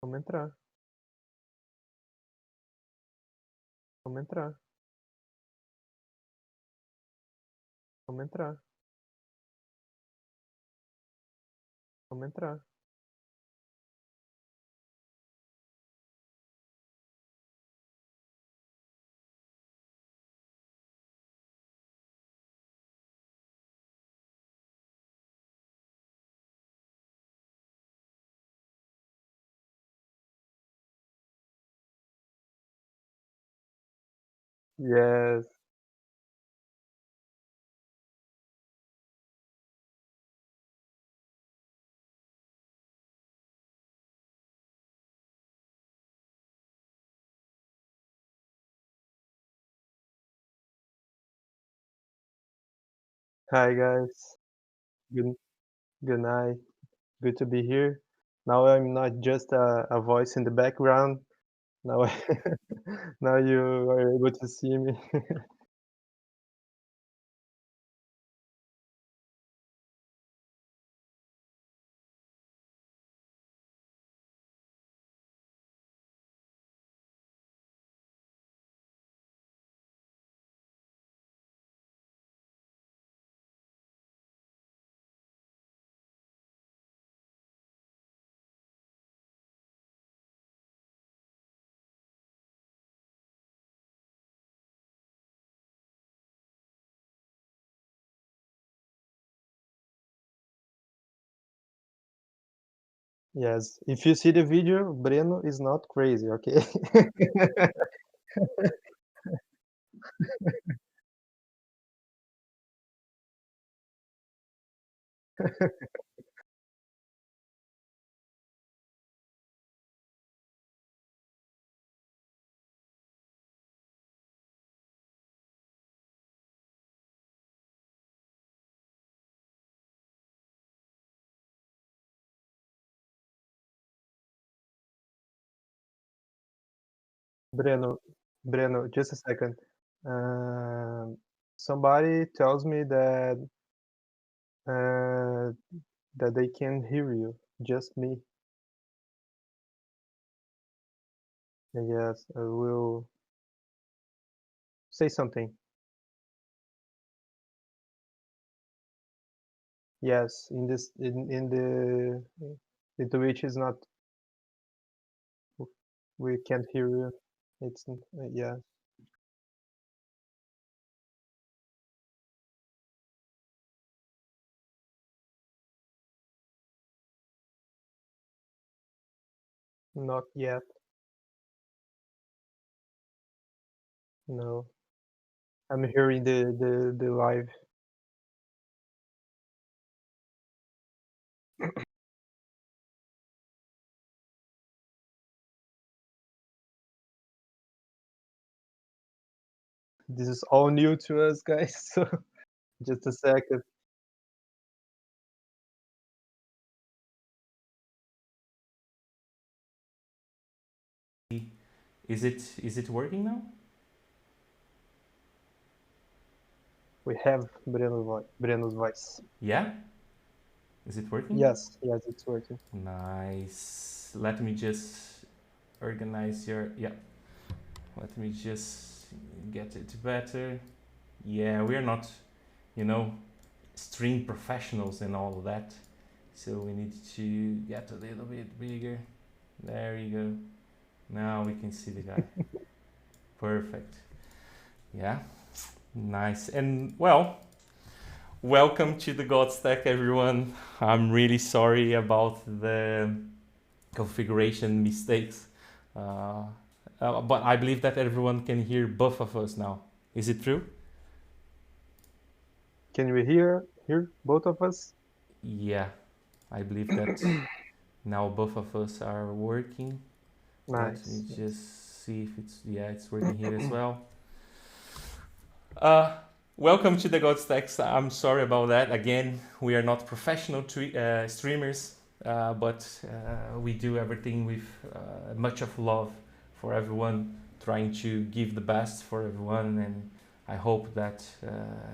Vamos entrar. Vamos entrar. Vamos entrar. Vamos entrar. Yes. Hi guys. Good good night. Good to be here. Now I'm not just a voice in the background. Now now you are able to see me. Yes. If you see the video, Breno is not crazy, okay? Breno, Breno, just a second. Somebody tells me uh, that they can hear you. Just me. Yes, I will say something. Yes, in this in the into which is not we can't hear you. It's yeah. Not yet. No. I'm hearing the live. This is all new to us, guys. So just a second. Is it working now? We have Breno's voice. Yeah? Is it working? Yes, yes, it's working. Nice. Let me just organize your, yeah. Let me just get it better. Yeah, we're not, you know, stream professionals and all of that. So we need to get a little bit bigger. There you go. Now we can see the guy. Perfect. Yeah. Nice. And well, welcome to the God Stack, everyone. I'm really sorry about the configuration mistakes. But I believe that everyone can hear both of us now. Is it true? Can we hear both of us? Yeah, I believe that now both of us are working. Let me Nice. just see if it's working here as well. Uh, welcome to the God Stacks. I'm sorry about that. Again, we are not professional streamers, but we do everything with much of love for everyone, trying to give the best for everyone, and I hope that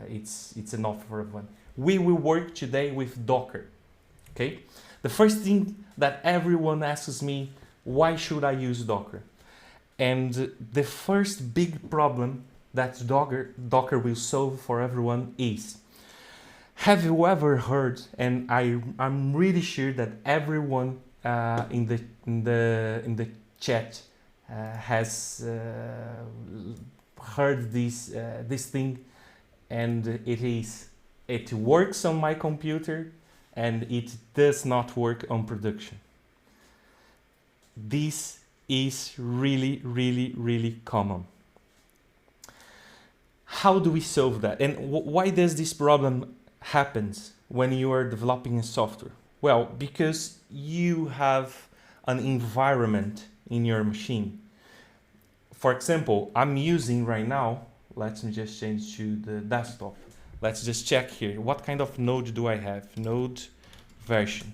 it's enough for everyone. We will work today with Docker. Okay. The first thing that everyone asks me, why should I use Docker? And the first big problem that Docker will solve for everyone is, have you ever heard, and I'm really sure that everyone in the chat has heard this thing, and it works on my computer and it does not work on production. This is really, really, really common. How do we solve that? And why does this problem happen when you are developing a software? Well, because you have an environment in your machine. For example, I'm using right now, let me just change to the desktop. Let's just check here. What kind of node do I have? Node version.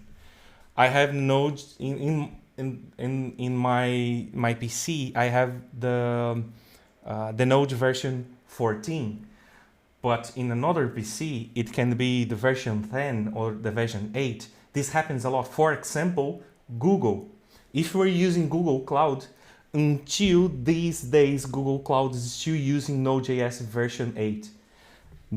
I have nodes in my PC. I have the node version 14, but in another PC it can be the version 10 or the version 8. This happens a lot. For example, Google. If we're using Google Cloud, until these days Google Cloud is still using Node.js version 8.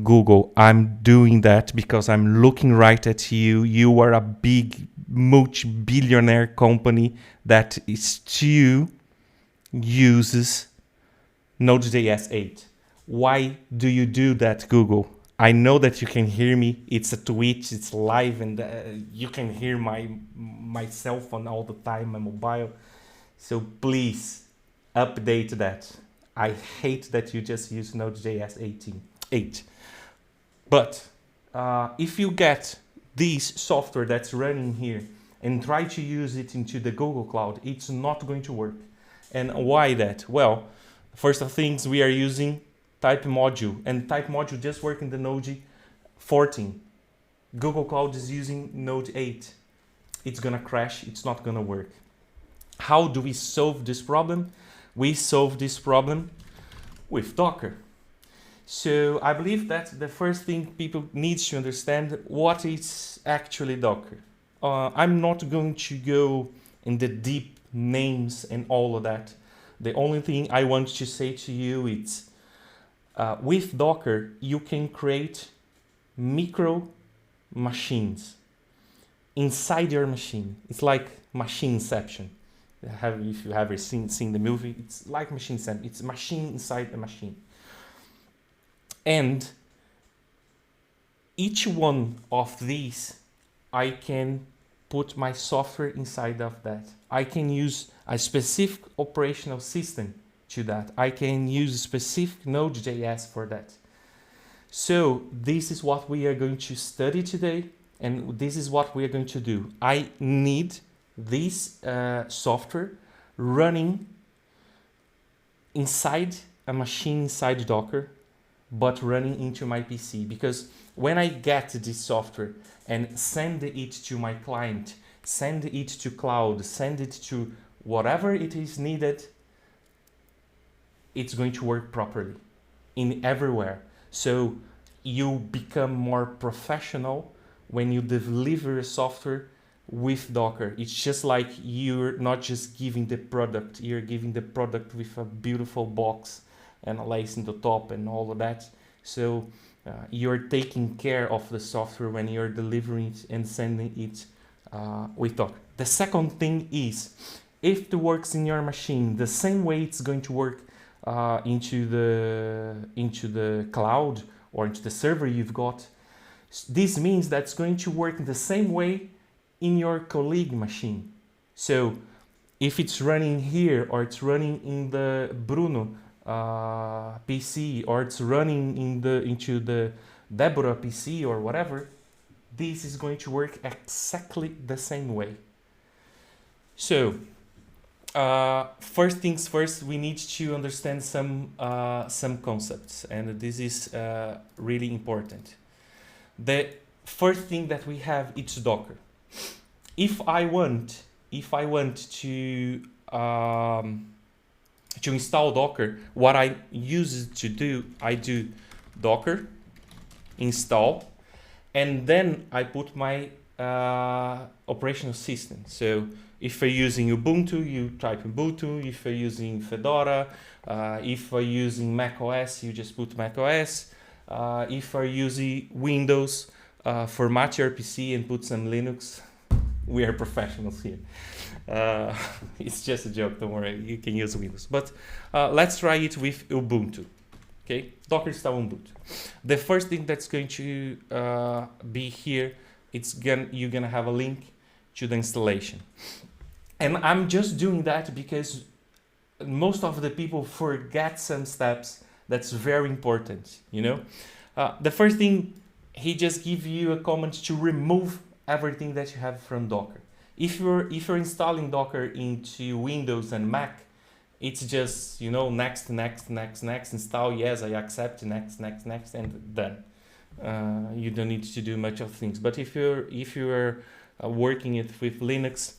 Google, I'm doing that because I'm looking right at you. You are a big multi-billionaire company that still uses Node.js 8. Why do you do that, Google? I know that you can hear me. It's a Twitch, it's live, and you can hear my cell phone all the time, my mobile. So please update that. I hate that you just use Node.js 8. But if you get this software that's running here and try to use it into the Google Cloud, it's not going to work. And why that? Well, first of things, we are using type module, and type module just works in the Node 14. Google Cloud is using Node 8. It's gonna crash, it's not gonna work. How do we solve this problem? We solve this problem with Docker. So I believe that the first thing people need to understand, what is actually Docker. I'm not going to go in the deep names and all of that. The only thing I want to say to you is, with Docker, you can create micro machines inside your machine. It's like machine inception. If you ever seen the movie, it's like machine inception. It's a machine inside a machine. And each one of these, I can put my software inside of that. I can use a specific operational system to that. I can use specific Node.js for that. So this is what we are going to study today, and this is what we are going to do. I need this software running inside a machine inside Docker, but running into my PC, because when I get this software and send it to my client, send it to cloud, send it to whatever it is needed, it's going to work properly in everywhere. So you become more professional when you deliver a software with Docker. It's just like you're not just giving the product, you're giving the product with a beautiful box and a lace in the top and all of that. So you're taking care of the software when you're delivering it and sending it with Docker. The second thing is, if it works in your machine the same way it's going to work into the cloud or into the server you've got, this means that's going to work the same way in your colleague machine. So if it's running here, or it's running in the Bruno PC, or it's running into the Deborah PC or whatever, this is going to work exactly the same way. So first things first, we need to understand some concepts, and this is really important. The first thing that we have is Docker. If I want to install Docker, what I use to do, I do Docker install, and then I put my operational system. So if you're using Ubuntu, you type Ubuntu. If you're using Fedora, if you're using macOS, you just put macOS. If you're using Windows, format your PC and put some Linux. We are professionals here. It's just a joke, don't worry, you can use Windows. But let's try it with Ubuntu. Okay, Docker install Ubuntu. The first thing that's going to be here, you're gonna have a link to the installation. And I'm just doing that because most of the people forget some steps that's very important, you know? The first thing, he just gives you a command to remove everything that you have from Docker. If you're installing Docker into Windows and Mac, it's just, you know, next, install, yes, I accept, next, and done. You don't need to do much of things. But if you're working it with Linux,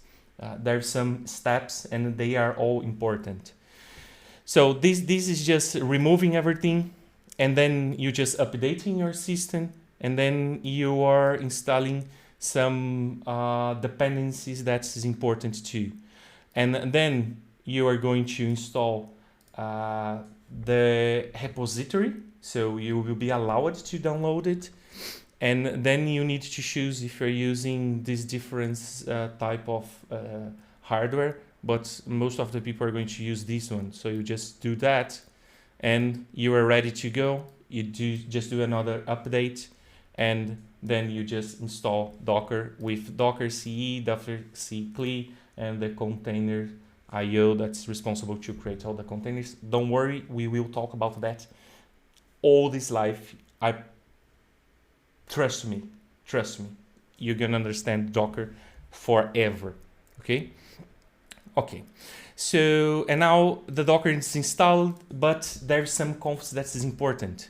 there's some steps and they are all important. So this is just removing everything, and then you just updating your system, and then you are installing some dependencies that's important too. And then you are going to install the repository, so you will be allowed to download it. And then you need to choose if you're using this different type of hardware, but most of the people are going to use this one. So you just do that and you are ready to go. You just do another update, and then you just install Docker with Docker CE, Docker CLI, and the container IO that's responsible to create all the containers. Don't worry, we will talk about that all this life. Trust me, you're gonna understand Docker forever. Okay. So, and now the Docker is installed, but there's some confs that is important.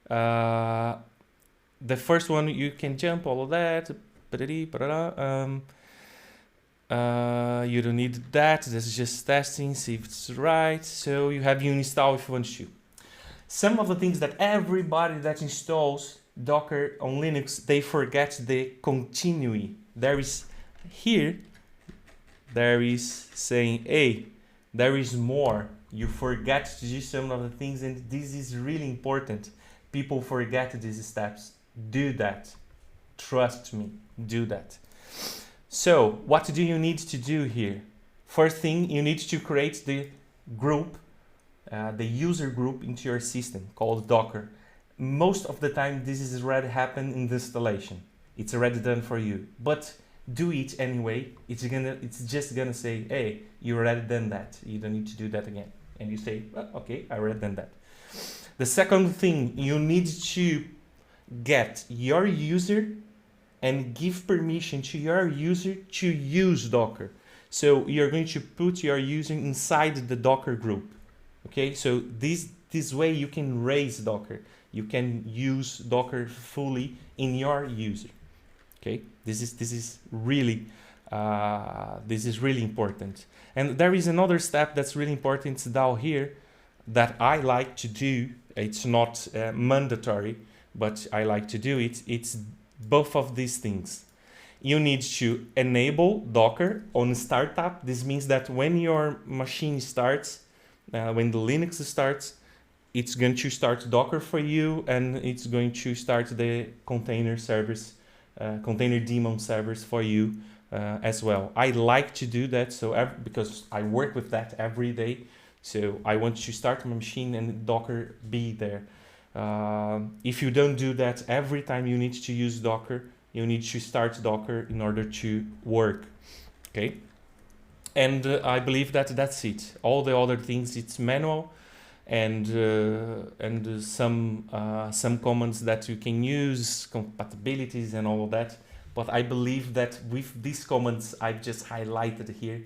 The first one, you can jump all of that. You don't need that. This is just testing, see if it's right. So you have uninstall if you want to. Some of the things that everybody that installs Docker on Linux, they forget the continue. There is saying, hey, there is more. You forget to do some of the things, and this is really important. People forget these steps. Do that. Trust me, do that. So what do you need to do here? First thing, you need to create the group, the user group into your system called Docker. Most of the time, this is already happened in the installation. It's already done for you, but do it anyway. It's just gonna say, hey, you already done that. You don't need to do that again. And you say, well, okay, I already done that. The second thing, you need to get your user and give permission to your user to use Docker. So you're going to put your user inside the Docker group. Okay, so this way you can raise Docker. You can use Docker fully in your user. Okay, this is really important. And there is another step that's really important down here that I like to do. It's not mandatory, but I like to do it. It's both of these things. You need to enable Docker on startup. This means that when your machine starts, when the Linux starts, it's going to start Docker for you, and it's going to start the container service, container daemon servers for you as well. I like to do that because I work with that every day. So I want to start my machine and Docker be there. If you don't do that, every time you need to use Docker, you need to start Docker in order to work. Okay. And I believe that that's it. All the other things, it's manual, and some commands that you can use, compatibilities and all of that. But I believe that with these commands I've just highlighted here,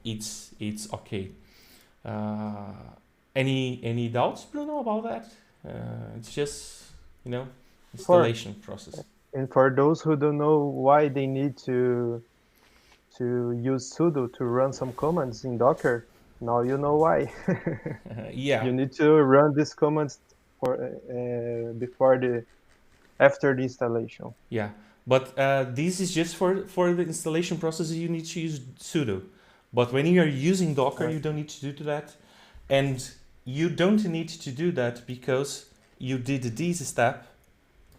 it's okay. Any doubts, Bruno, about that? It's just, installation process. And for those who don't know why they need to use sudo to run some commands in Docker, now you know why. Yeah. You need to run these commands after the installation. Yeah. But this is just for the installation process. You need to use sudo. But when you are using Docker, you don't need to do that. And you don't need to do that because you did this step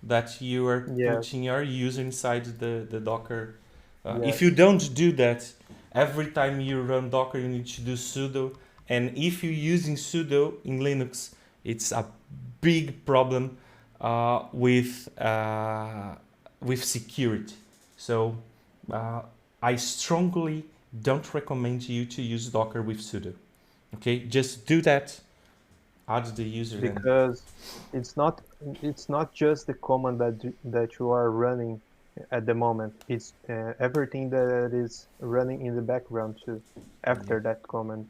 that you are Yes, putting your user inside the Docker. If you yes, don't do that, every time you run Docker, you need to do sudo. And if you're using sudo in Linux, it's a big problem with security. So I strongly don't recommend you to use Docker with sudo. Okay, just do that. Add the user then. because it's not it's not just the command that you are running at the moment. It's everything that is running in the background too Yeah, after that command.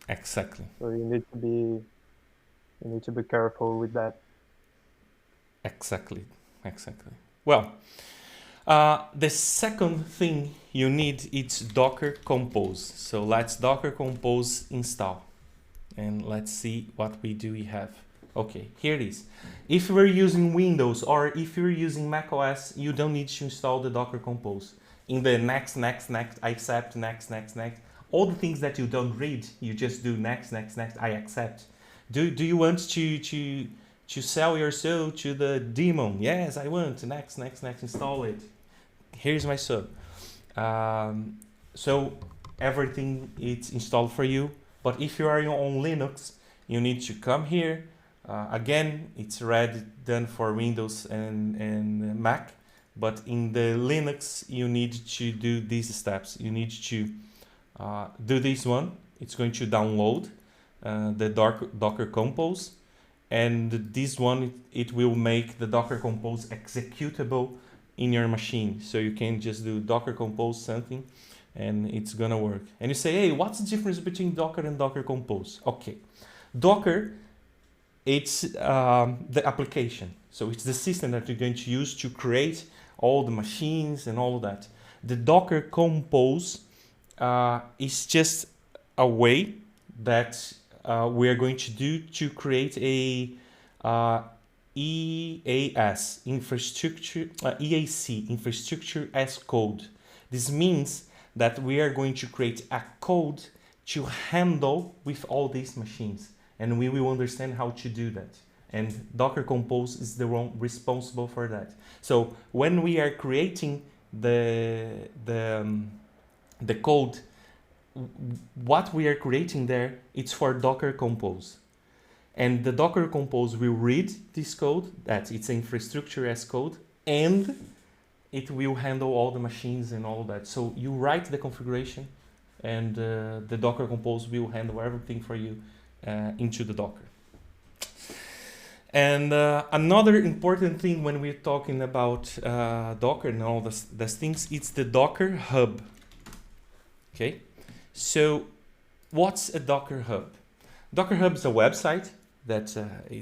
exactly, So you need to be careful with that. exactly, exactly. Well, the second thing you need is Docker Compose. So let's Docker Compose install. And let's see what we do we have. Okay, here it is. If we're using Windows or if you're using macOS, you don't need to install the Docker Compose. In the next, I accept, next, all the things that you don't read, you just do next, I accept. Do you want to sell your soul to the demon? Yes, I want. Next, install it. Here's my sub. So everything is installed for you. But if you are on Linux, you need to come here. Again, it's already done for Windows and Mac. But in the Linux, you need to do these steps. You need to do this one. It's going to download the Docker Compose. And this one, it will make the Docker Compose executable in your machine. So you can just do Docker Compose something and it's gonna work. And you say, hey, what's the difference between Docker and Docker Compose? Okay, Docker, it's the application. So it's the system that you're going to use to create all the machines and all of that. The Docker Compose is just a way that we are going to do to create a EAS infrastructure, EAC infrastructure as code. This means that we are going to create a code to handle with all these machines, and we will understand how to do that. And Docker Compose is the one responsible for that. So when we are creating the code, what we are creating there, it's for Docker Compose. And the Docker Compose will read this code, that it's infrastructure as code, and it will handle all the machines and all that. So you write the configuration, and the Docker Compose will handle everything for you into the Docker. And another important thing when we're talking about Docker and all these things, it's the Docker Hub. Okay, so what's a Docker Hub? Docker Hub is a website that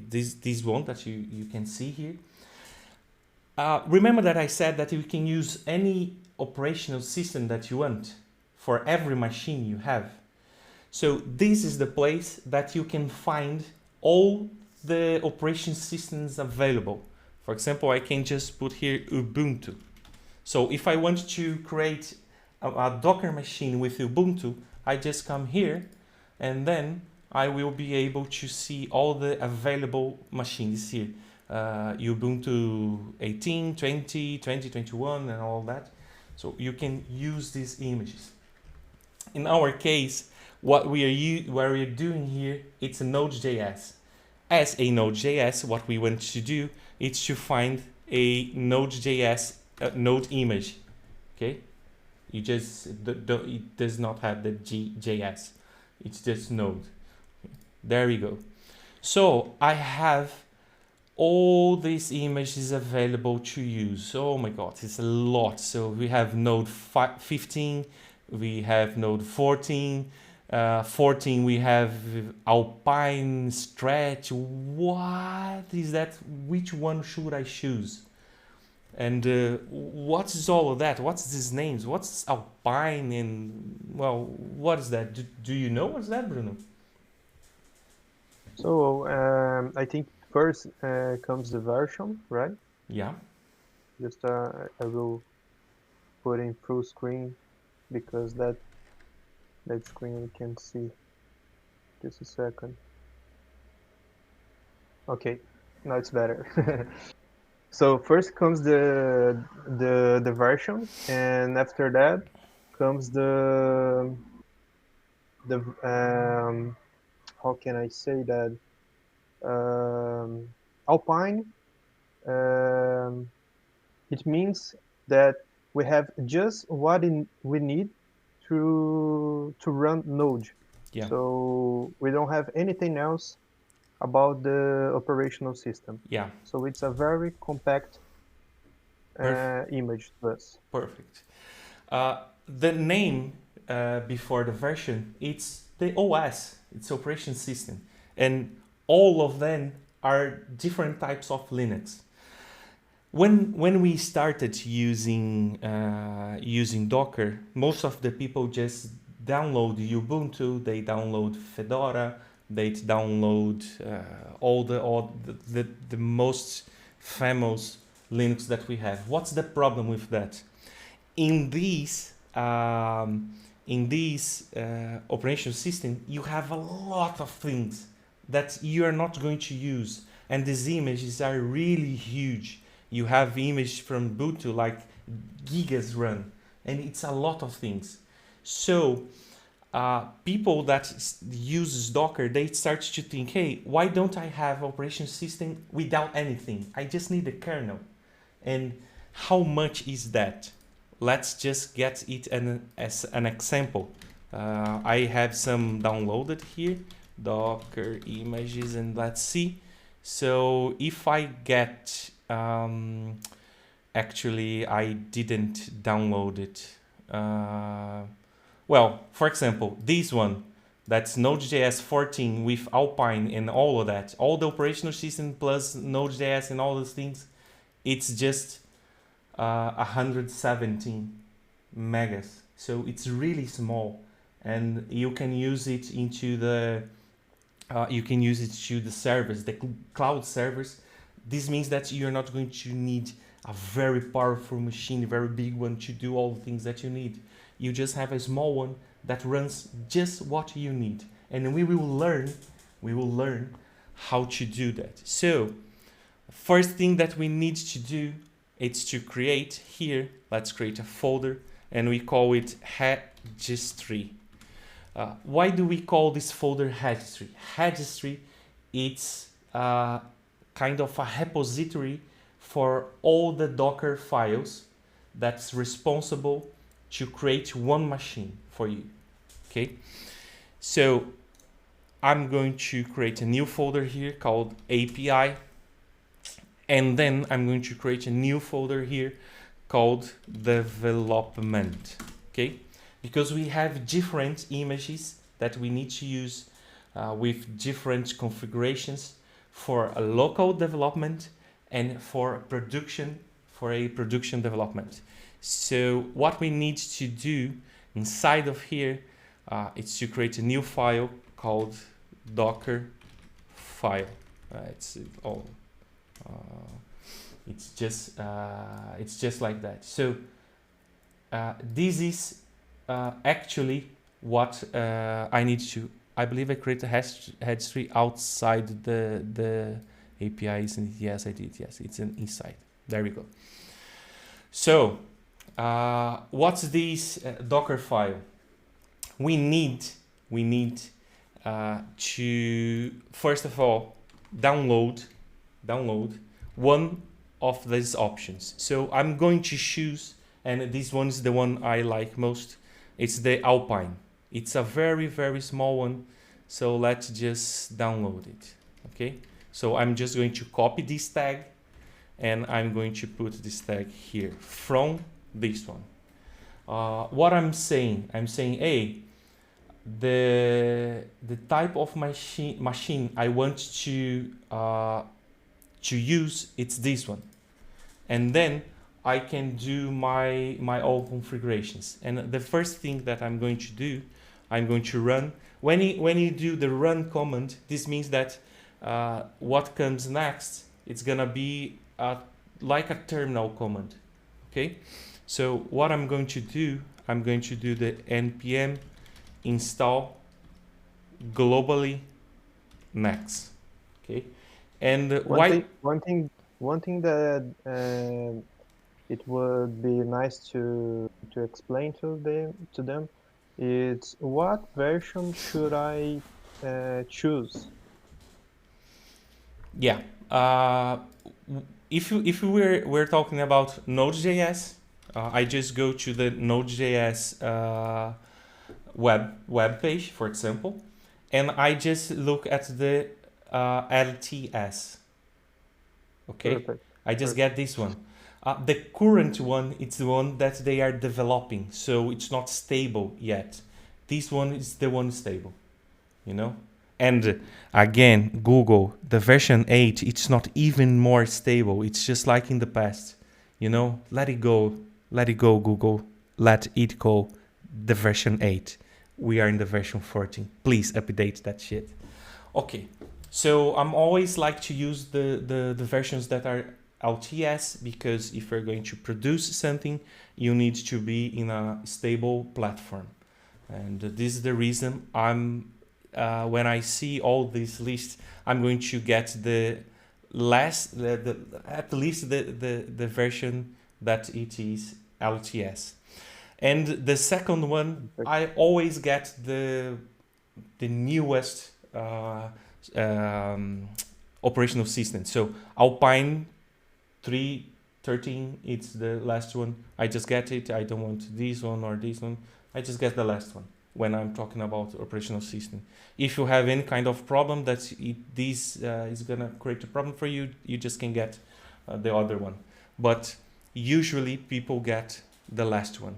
this one that you can see here. Remember that I said that you can use any operational system that you want for every machine you have. So this is the place that you can find all the operation systems available. For example, I can just put here Ubuntu. So if I want to create a Docker machine with Ubuntu, I just come here and then I will be able to see all the available machines here. Ubuntu 18, 20, 2021 and all that. So you can use these images. In our case, what we are doing here, it's a Node.js. As a Node.js, what we want to do is to find a Node.js node image. Okay, you just it does not have the JS. It's just Node. There we go. So I have all these images available to use. Oh my god, it's a lot. So we have Node 15, we have Node 14, 14 we have Alpine, Stretch. What is that? Which one should I choose? And what is all of that? What's these names? What's Alpine and, well, what is that? Do you know what's that, Bruno? So I think first comes the version, right? Yeah. Just I will put in full screen because that screen we can see. Just a second. Okay, now it's better. So first comes the version, and after that comes the how can I say that, Alpine. Um, it means that we have just what we need to run Node. Yeah, So we don't have anything else about the operational system. yeah, So it's a very compact perfect, image to us. perfect. The name before the version, it's the OS, it's operation system, and all of them are different types of Linux. When we started using Docker, most of the people just download Ubuntu, they download Fedora, they download all the most famous Linux that we have. What's the problem with that? In this operation system, you have a lot of things that you are not going to use, and these images are really huge. You have image from Ubuntu like gigas run, and it's a lot of things. So people that uses Docker, they start to think, hey, why don't I have operation system without anything? I just need a kernel. And how much is that? Let's just get it as an example. I have some downloaded here, Docker images, and let's see. So if I get, actually I didn't download it. Well, for example, this one, that's Node.js 14 with Alpine and all of that, all the operational system plus Node.js and all those things, it's just 117 megas. So it's really small, and you can use it into the to the servers, the cloud servers. This means that you're not going to need a very powerful machine, a very big one to do all the things that you need. You just have a small one that runs just what you need, and we will learn how to do that. So first thing that we need to do is to create here, let's create a folder, and we call it registry. Why do we call this folder registry? Registry, it's kind of a repository for all the Docker files that's responsible to create one machine for you. Okay, so I'm going to create a new folder here called API, and then I'm going to create a new folder here called development. Okay, because we have different images that we need to use with different configurations for a local development and for a production development. So what we need to do inside of here is to create a new file called Docker file. It's just like that. So this is actually what I need to. I believe I created a registry outside the APIs, and yes, I did. Yes, it's an inside. There we go. So what's this Docker file? We need to first of all download one of these options. So I'm going to choose, and this one is the one I like most. It's the Alpine. It's a very, very small one. So let's just download it. Okay. So I'm just going to copy this tag, and I'm going to put this tag here from this one. What I'm saying, hey, the type of machine I want to use, it's this one, and then I can do my own configurations. And the first thing that I'm going to do, I'm going to run. When you do the run command, this means that what comes next, it's gonna be like a terminal command. Okay, so what I'm going to do, I'm going to do the npm install globally next. Okay, and One why? thing, one thing that it would be nice to explain to them is what version should I choose? Yeah. Uh, if we're talking about Node.js, I just go to the Node.js web page, for example, and I just look at the LTS. Okay, Perfect. I just Perfect. get this one. The current one, it's the one that they are developing, so it's not stable yet. This one is the one stable, you know. And again, Google, the version 8, it's not even more stable. It's just like in the past, you know. Let it go, Google. Let it go. The version 8. We are in the version 14. Please update that shit. Okay, so I'm always like to use the versions that are LTS, because if you're going to produce something, you need to be in a stable platform. And this is the reason I'm when I see all these lists, I'm going to get the at least the version that it is LTS. And the second one, Perfect. I always get the newest um, operational system. So Alpine 3.13, it's the last one. I just get it. I don't want this one or this one. I just get the last one when I'm talking about operational system. If you have any kind of problem that this is gonna create a problem for you, you just can get the other one. But usually people get the last one.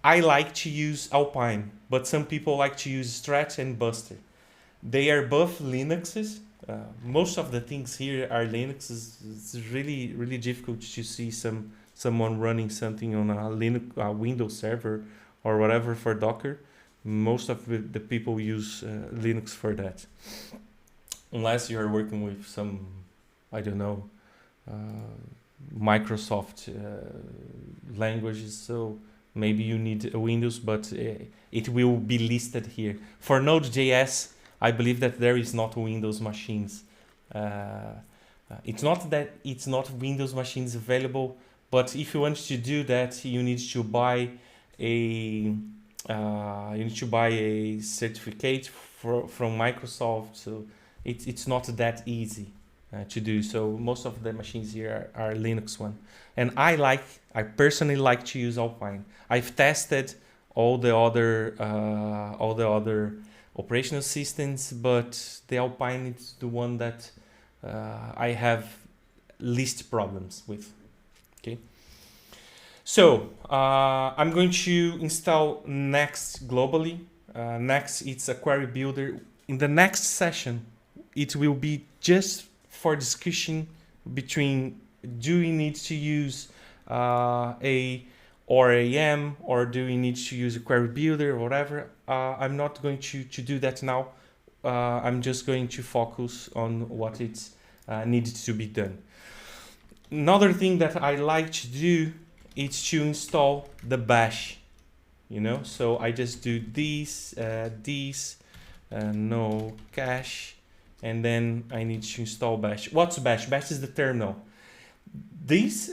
I like to use Alpine, but some people like to use Strat and Buster. They are both Linuxes. Most of the things here are Linuxes. It's really really difficult to see someone running something on a Linux, a Windows server, or whatever for Docker. Most of the people use Linux for that, unless you are working with some, I don't know, Microsoft languages. So maybe you need a Windows, but it will be listed here. For Node.js, I believe that there is not Windows machines. It's not that it's not Windows machines available, but if you want to do that, you need to buy a certificate from Microsoft. So it's not that easy to do. So most of the machines here are Linux one, and I personally like to use Alpine. I've tested all the other operational systems, but the Alpine is the one that I have least problems with. Okay. So I'm going to install Next globally. Next, it's a query builder. In the next session, it will be just for discussion between do we need to use a ORAM, or do we need to use a query builder or whatever. I'm not going to do that now. I'm just going to focus on what it needs to be done. Another thing that I like to do is to install the bash, you know. So I just do this, no cache, and then I need to install bash. What's bash? Bash is the terminal. These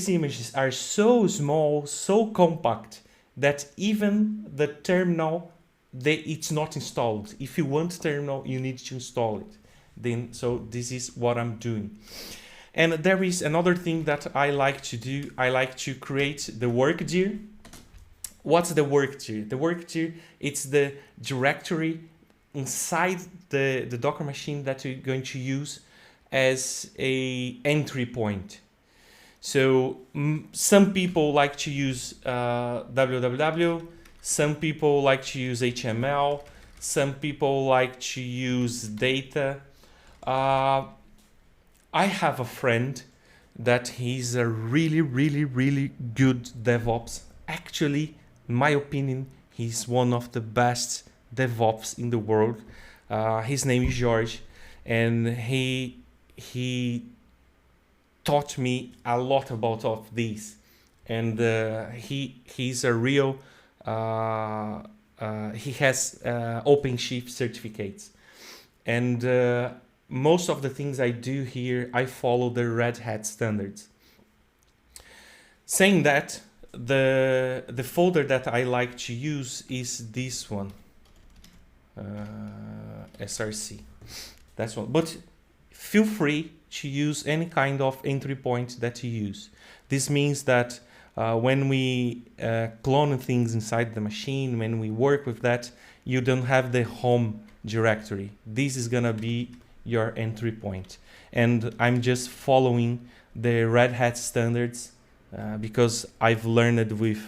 images are so small, so compact, that even the terminal, it's not installed. If you want terminal, you need to install it. Then, so this is what I'm doing. And there is another thing that I like to do. I like to create the work dir. What's the work dir? The work dir, it's the directory inside the Docker machine that you're going to use as a entry point. So some people like to use www, some people like to use HTML, some people like to use data. I have a friend that he's a really, really, really good DevOps. Actually, in my opinion, he's one of the best DevOps in the world. His name is George, and he taught me a lot about of these, and he's a real he has OpenShift certificates, and most of the things I do here, I follow the Red Hat standards. Saying that, the folder that I like to use is this one, src. That's one. But feel free to use any kind of entry point that you use. This means that when we clone things inside the machine, when we work with that, you don't have the home directory. This is gonna be your entry point. And I'm just following the Red Hat standards because I've learned with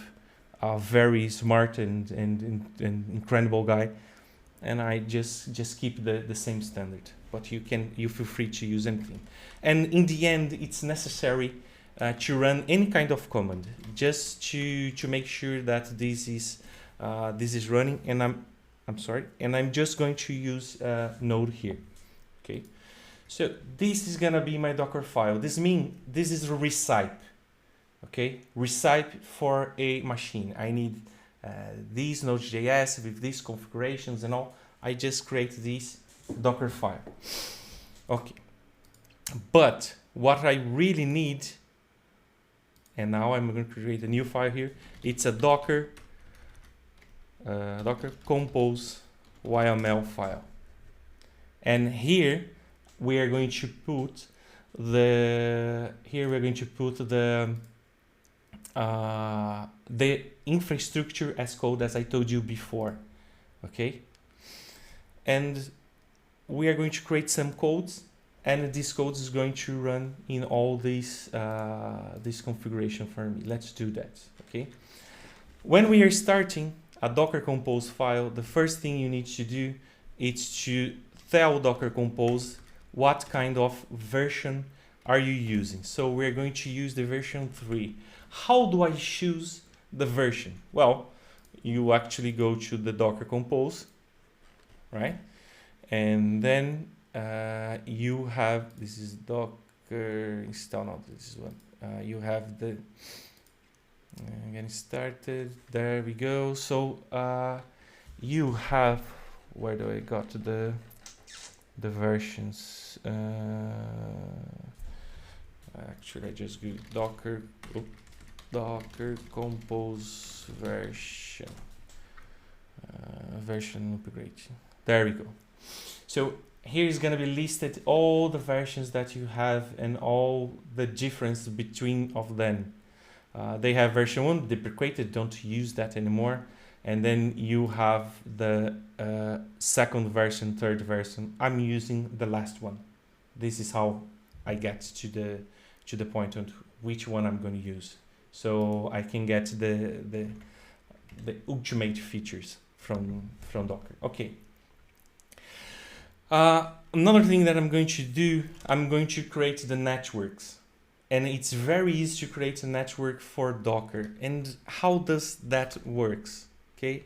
a very smart and incredible guy, and I just keep the same standard. But you feel free to use anything. And in the end, it's necessary to run any kind of command just to make sure that this is running. And I'm sorry, and I'm just going to use node here. Okay, so this is gonna be my Docker file. This means this is a recipe. Okay, recipe for a machine. I need these Node.js with these configurations and all. I just create this Docker file. Okay, but what I really need, and now I'm going to create a new file here. It's a Docker compose YML file, and here we are going to put the infrastructure as code, as I told you before. Okay, and we are going to create some codes, and this code is going to run in all these this configuration for me. Let's do that. Okay, when we are starting a Docker Compose file, the first thing you need to do is to tell Docker Compose what kind of version are you using. So we're going to use the version 3. How do I choose the version? Well, you actually go to the Docker Compose, right? And then you have, this is Docker install, no, this is one. You have the, getting started, there we go. So you have, where do I got the versions? Actually, I just go Docker, Docker Compose version, version upgrade. There we go. So here is going to be listed all the versions that you have and all the difference between of them. They have version 1 deprecated, don't use that anymore. And then you have the second version, third version. I'm using the last one. This is how I get to the point on which one I'm going to use, so I can get the ultimate features from Docker. Okay. Another thing that I'm going to do, I'm going to create the networks, and it's very easy to create a network for Docker. And how does that works? Okay,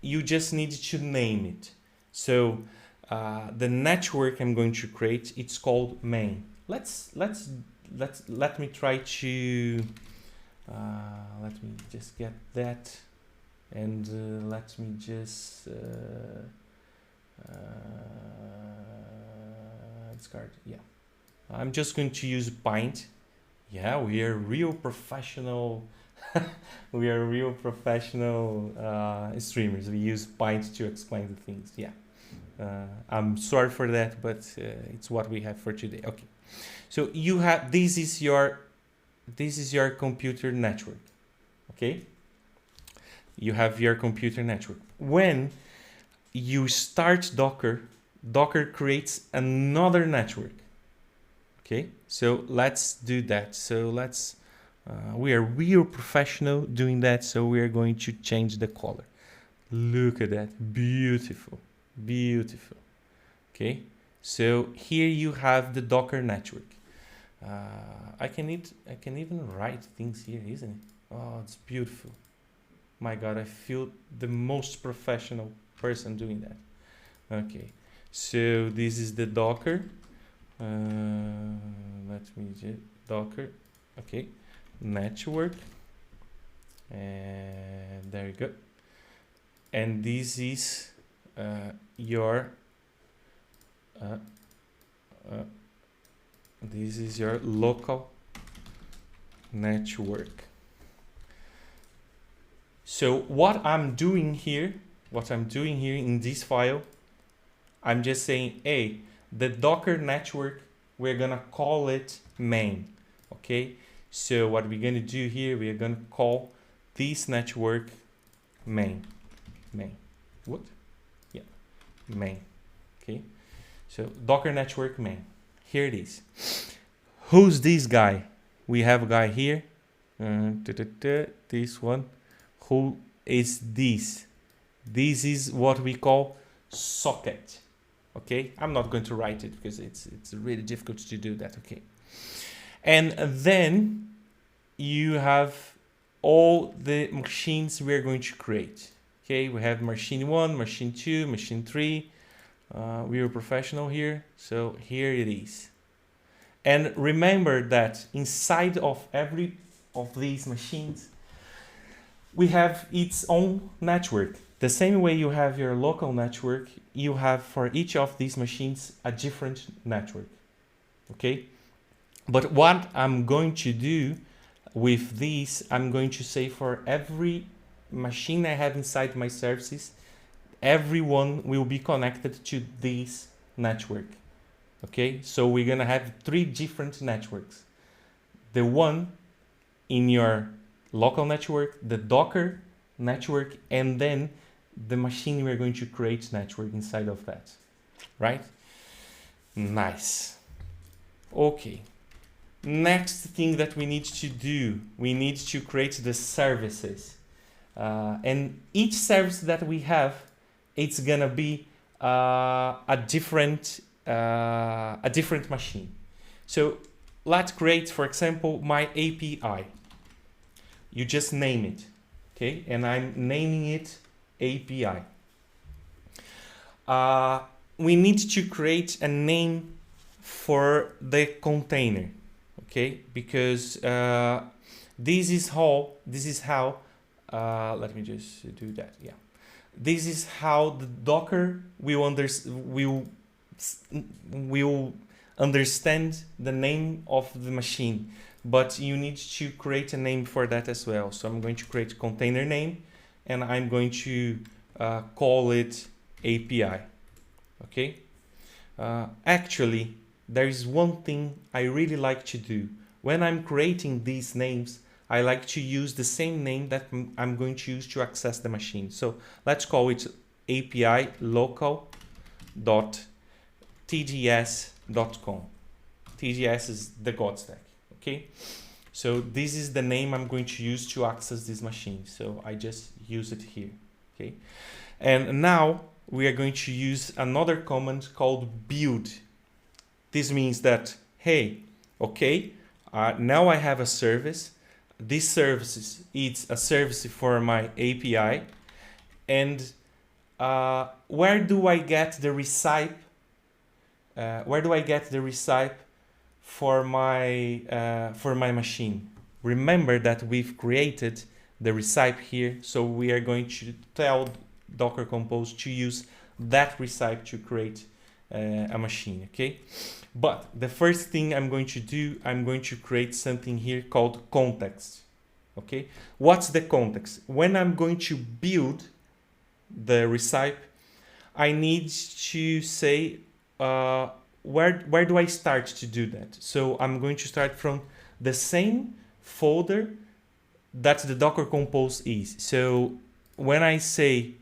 you just need to name it. So the network I'm going to create, it's called main. Let me try to let me just get that, and let me just discard. Yeah, I'm just going to use Pint. Yeah, we are real professional. We are real professional streamers. We use Pint to explain the things. Yeah, I'm sorry for that, but it's what we have for today. Okay, so you have, this is your computer network. Okay, you have your computer network. When you start Docker creates another network. Okay, so let's do that. So let's we are real professional doing that, so we are going to change the color. Look at that, beautiful, beautiful. Okay, so here you have the Docker network. I can even write things here, isn't it? Oh, it's beautiful. My God, I feel the most professional person doing that. Okay, so this is the Docker. Let me Docker, okay, network, and there you go. And this is your local network. So what I'm doing here in this file, I'm just saying, hey, the Docker network, we're gonna call it main. Okay, so what we're gonna do here, we're gonna call this network main. What? Yeah, main. Okay, so Docker network main. Here it is. Who's this guy? We have a guy here. This one. Who is this? This is what we call socket. Okay, I'm not going to write it because it's really difficult to do that. Okay, and then you have all the machines we are going to create. Okay, we have machine 1, machine 2, machine 3. We are professional here, so here it is. And remember that inside of every of these machines, we have its own network. The same way you have your local network, you have for each of these machines a different network. Okay? But what I'm going to do with this, I'm going to say for every machine I have inside my services, everyone will be connected to this network. Okay? So we're going to have 3 different networks. The one in your local network, the Docker network, and then the machine we're going to create network inside of that, right? Nice. Okay. Next thing that we need to do, we need to create the services. And each service that we have, it's gonna be a different machine. So let's create, for example, my API. You just name it, okay? And I'm naming it API. We need to create a name for the container, okay? Because this is how, let me just do that, yeah. This is how the Docker will understand the name of the machine, but you need to create a name for that as well. So I'm going to create a container name, and I'm going to call it API, okay? Actually, there is one thing I really like to do. When I'm creating these names, I like to use the same name that I'm going to use to access the machine. So let's call it API local.tgs.com. TGS is the God stack, okay? So this is the name I'm going to use to access this machine. So I just use it here, okay? And now we are going to use another command called build. This means that, hey, okay, now I have a service. This service is a service for my API. And where do I get the recipe? For my machine? Remember that we've created the recipe here, so we are going to tell Docker Compose to use that recipe to create a machine, okay? But the first thing I'm going to do, I'm going to create something here called context, okay? What's the context? When I'm going to build the recipe, I need to say where do I start to do that? So I'm going to start from the same folder that the Docker Compose is. So when I say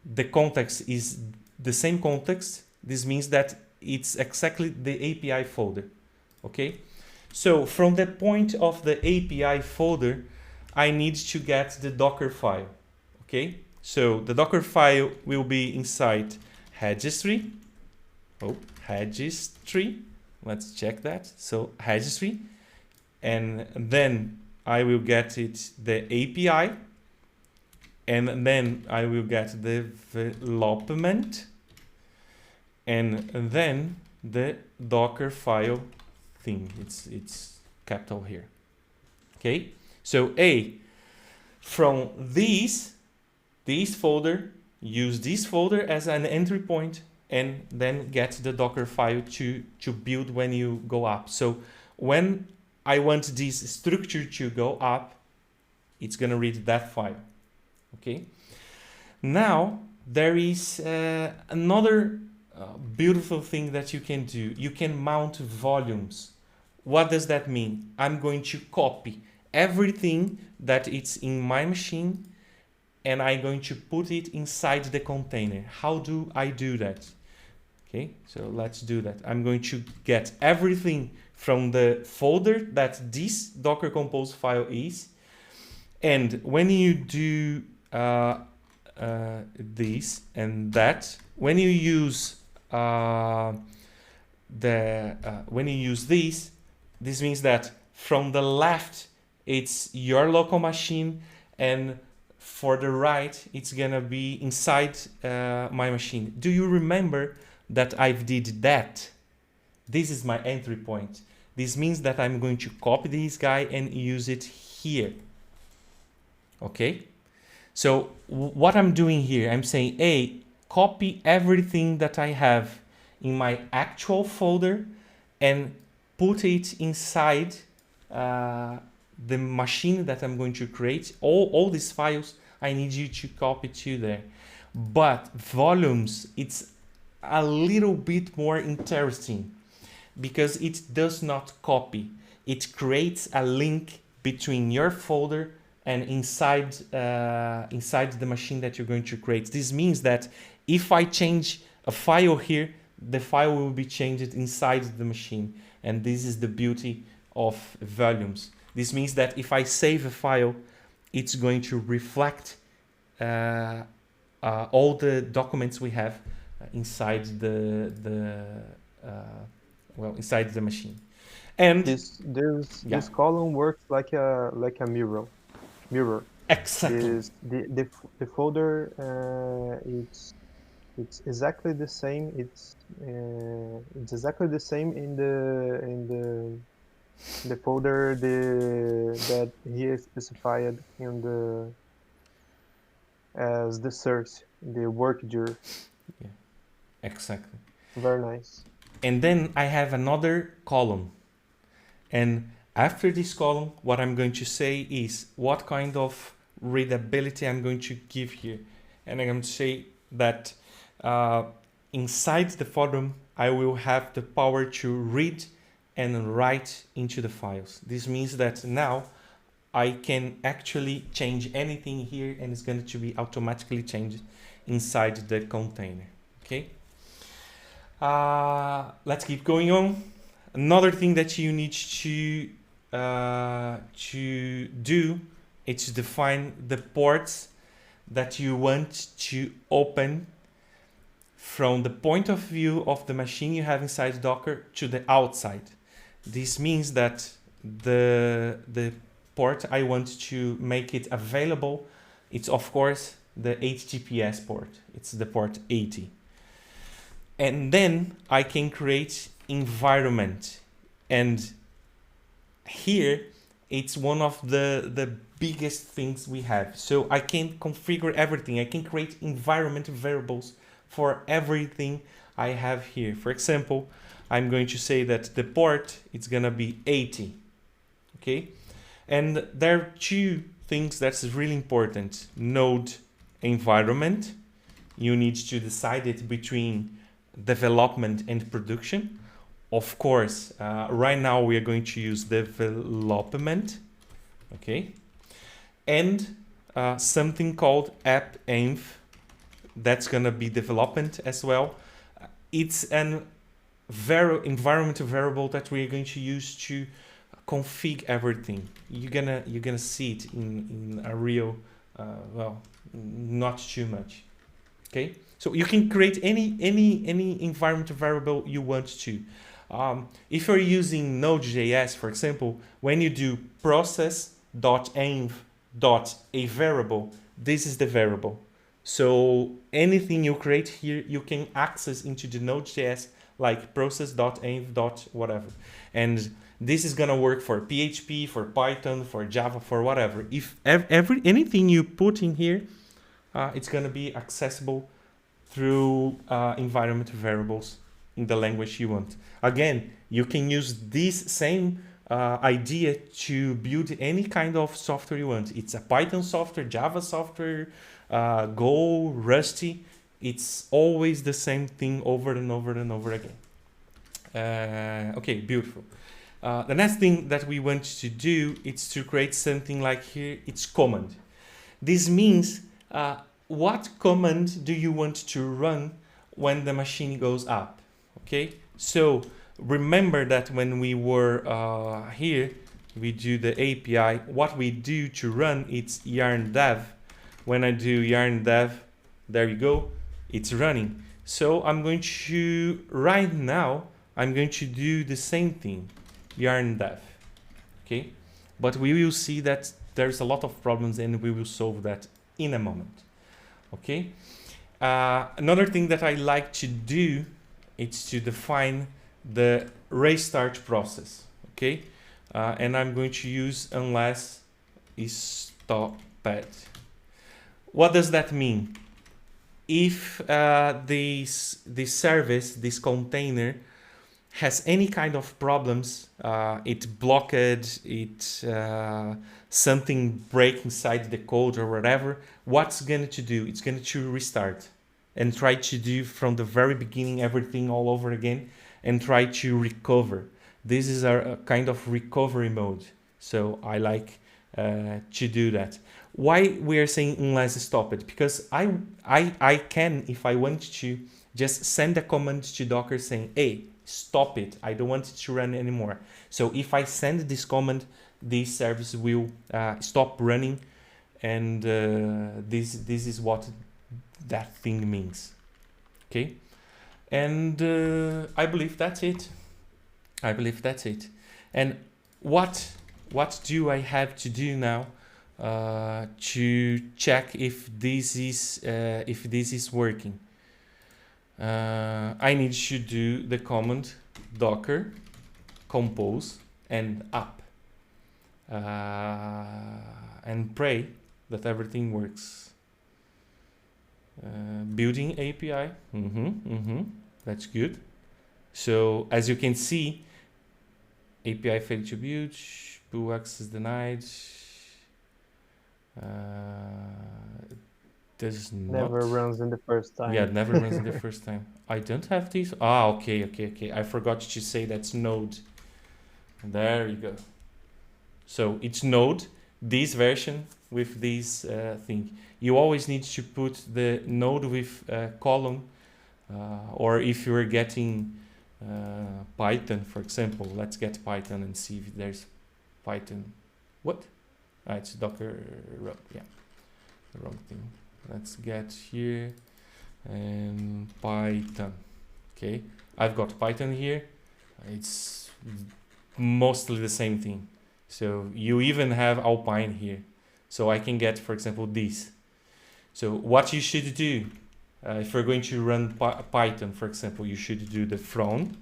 the context is the same context, this means that it's exactly the API folder, okay? So from the point of the API folder, I need to get the Docker file, okay? So the Docker file will be inside registry. Registry. Let's check that. So registry, and then I will get it the API, and then I will get the development, and then the Docker file thing. It's capital here. Okay, so from this folder, use this folder as an entry point, and then get the Docker file to build when you go up. So when I want this structure to go up, it's gonna read that file. Okay. Now there is another beautiful thing that you can do. You can mount volumes. What does that mean? I'm going to copy everything that is in my machine, and I'm going to put it inside the container. How do I do that? Okay, so let's do that. I'm going to get everything from the folder that this Docker Compose file is, and when you do this and that, when you use this means that from the left it's your local machine, and for the right it's gonna be inside my machine. Do you remember that I've did that? This is my entry point. This means that I'm going to copy this guy and use it here. Okay, so what I'm doing here, I'm saying, hey, copy everything that I have in my actual folder and put it inside the machine that I'm going to create. All these files, I need you to copy to there. But volumes, it's a little bit more interesting because it does not copy. It creates a link between your folder and inside the machine that you're going to create. This means that if I change a file here, the file will be changed inside the machine. And this is the beauty of volumes. This means that if I save a file, it's going to reflect all the documents we have inside inside the machine. And this column works like a mirror. Exactly. Is the folder it's exactly the same. It's exactly the same in the folder that here specified in the as the source, the work dir. Yeah, exactly. Very nice. And then I have another column, and after this column, what I'm going to say is what kind of readability I'm going to give here. And I'm going to say that inside the forum, I will have the power to read and write into the files. This means that now I can actually change anything here, and it's going to be automatically changed inside the container. Okay. Let's keep going on. Another thing that you need to do is to define the ports that you want to open from the point of view of the machine you have inside Docker to the outside. This means that the port I want to make it available, it's of course the HTTPS port. It's the port 80. And then I can create environment, and here it's one of the biggest things we have. So I can configure everything. I can create environment variables for everything I have here. For example, I'm going to say that the port is gonna be 80. Okay, and there are two things that's really important. Node environment, you need to decide it between development and production. Of course, right now we are going to use development, okay, and something called app-env, that's gonna be development as well. It's an environment variable that we're going to use to config everything. You're gonna see it in a real, well, not too much, okay. So you can create any environment variable you want to. If you're using Node.js, for example, when you do process.env.aVariable, this is the variable. So anything you create here, you can access into the Node.js like process.env. whatever. And This is gonna work for PHP, for Python, for Java, for whatever. If anything you put in here, it's gonna be accessible through environment variables in the language you want. Again, you can use this same idea to build any kind of software you want. It's a Python software, Java software, Go, Rusty. It's always the same thing over and over and over again. Okay, beautiful. The next thing that we want to do is to create something like here, it's command. This means what command do you want to run when the machine goes up? Okay, so remember that when we were here, we do the API. What we do to run, it's yarn dev. When I do yarn dev, there you go, it's running. So I'm going to, right now, I'm going to do the same thing, yarn dev. Okay, but we will see that there's a lot of problems and we will solve that in a moment. Okay, another thing that I like to do is to define the restart process. Okay, and I'm going to use unless is stopped. What does that mean? If this service, this container, has any kind of problems, it blocked, it something break inside the code or whatever, what's going to do? It's going to restart and try to do from the very beginning everything all over again and try to recover. This is a kind of recovery mode. So I like to do that. Why we are saying unless stop it? Because I can, if I want to, just send a command to Docker saying, hey, stop it. I don't want it to run anymore. So if I send this command, this service will stop running, and this is what that thing means. Okay, and I believe that's it. I believe that's it. And what do I have to do now to check if this is working? I need to do the command docker compose and up and pray that everything works. Building API, that's good. So as you can see, API failed to build, pull access denied. Does Never runs in the first time. Yeah, it never runs in the first time. I don't have these. Ah, okay. I forgot to say that's Node. There you go. So it's Node, this version with this thing. You always need to put the Node with column, or if you're getting Python, for example, let's get Python and see if there's Python. What? It's Docker. Yeah, the wrong thing. Let's get here and Python. Okay, I've got Python here. It's mostly the same thing. So you even have Alpine here. So I can get, for example, this. So what you should do, if you're going to run Python, for example, you should do the from,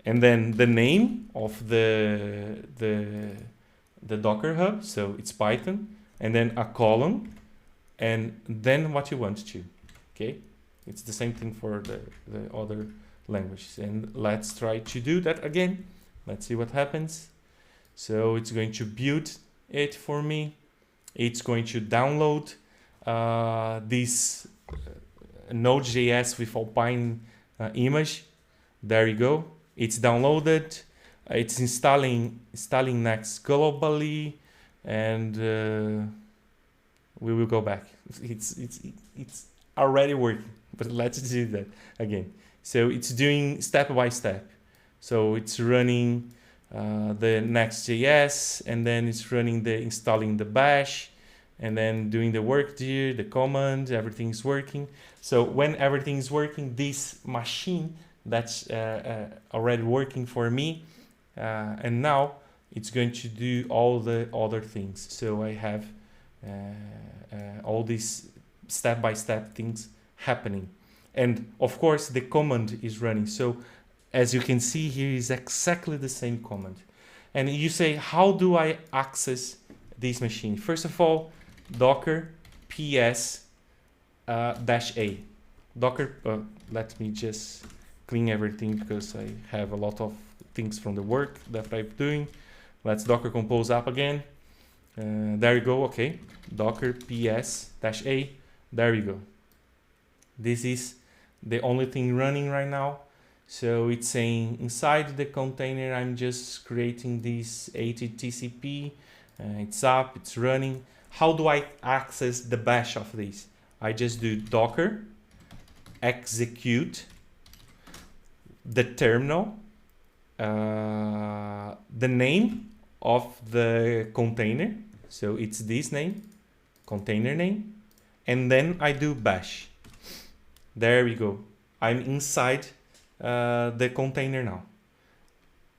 and then the name of the Docker hub. So it's Python, and then a column, and then what you want to. Okay, it's the same thing for the other languages. And let's try to do that again. Let's see what happens. So it's going to build it for me. It's going to download this Node.js with Alpine image. There you go. It's downloaded. It's installing Nodejs globally, and we will go back. It's already working, but let's do that again. So it's doing step by step. So it's running the Next.js, and then it's running installing the bash, and then doing the work there, the command, everything's working. So when everything's working, this machine that's already working for me, and now it's going to do all the other things. So I have all these step-by-step things happening. And of course the command is running. So as you can see here is exactly the same command. And you say, how do I access this machine? First of all, docker ps -a. Docker, let me just clean everything because I have a lot of things from the work that I'm doing. Let's docker compose app again. There you go, okay. Docker ps -a, there you go. This is the only thing running right now. So it's saying inside the container, I'm just creating this 80 TCP. It's up, it's running. How do I access the bash of this? I just do docker execute the terminal, the name of the container. So it's this name, container name. And then I do bash. There we go. I'm inside the container now.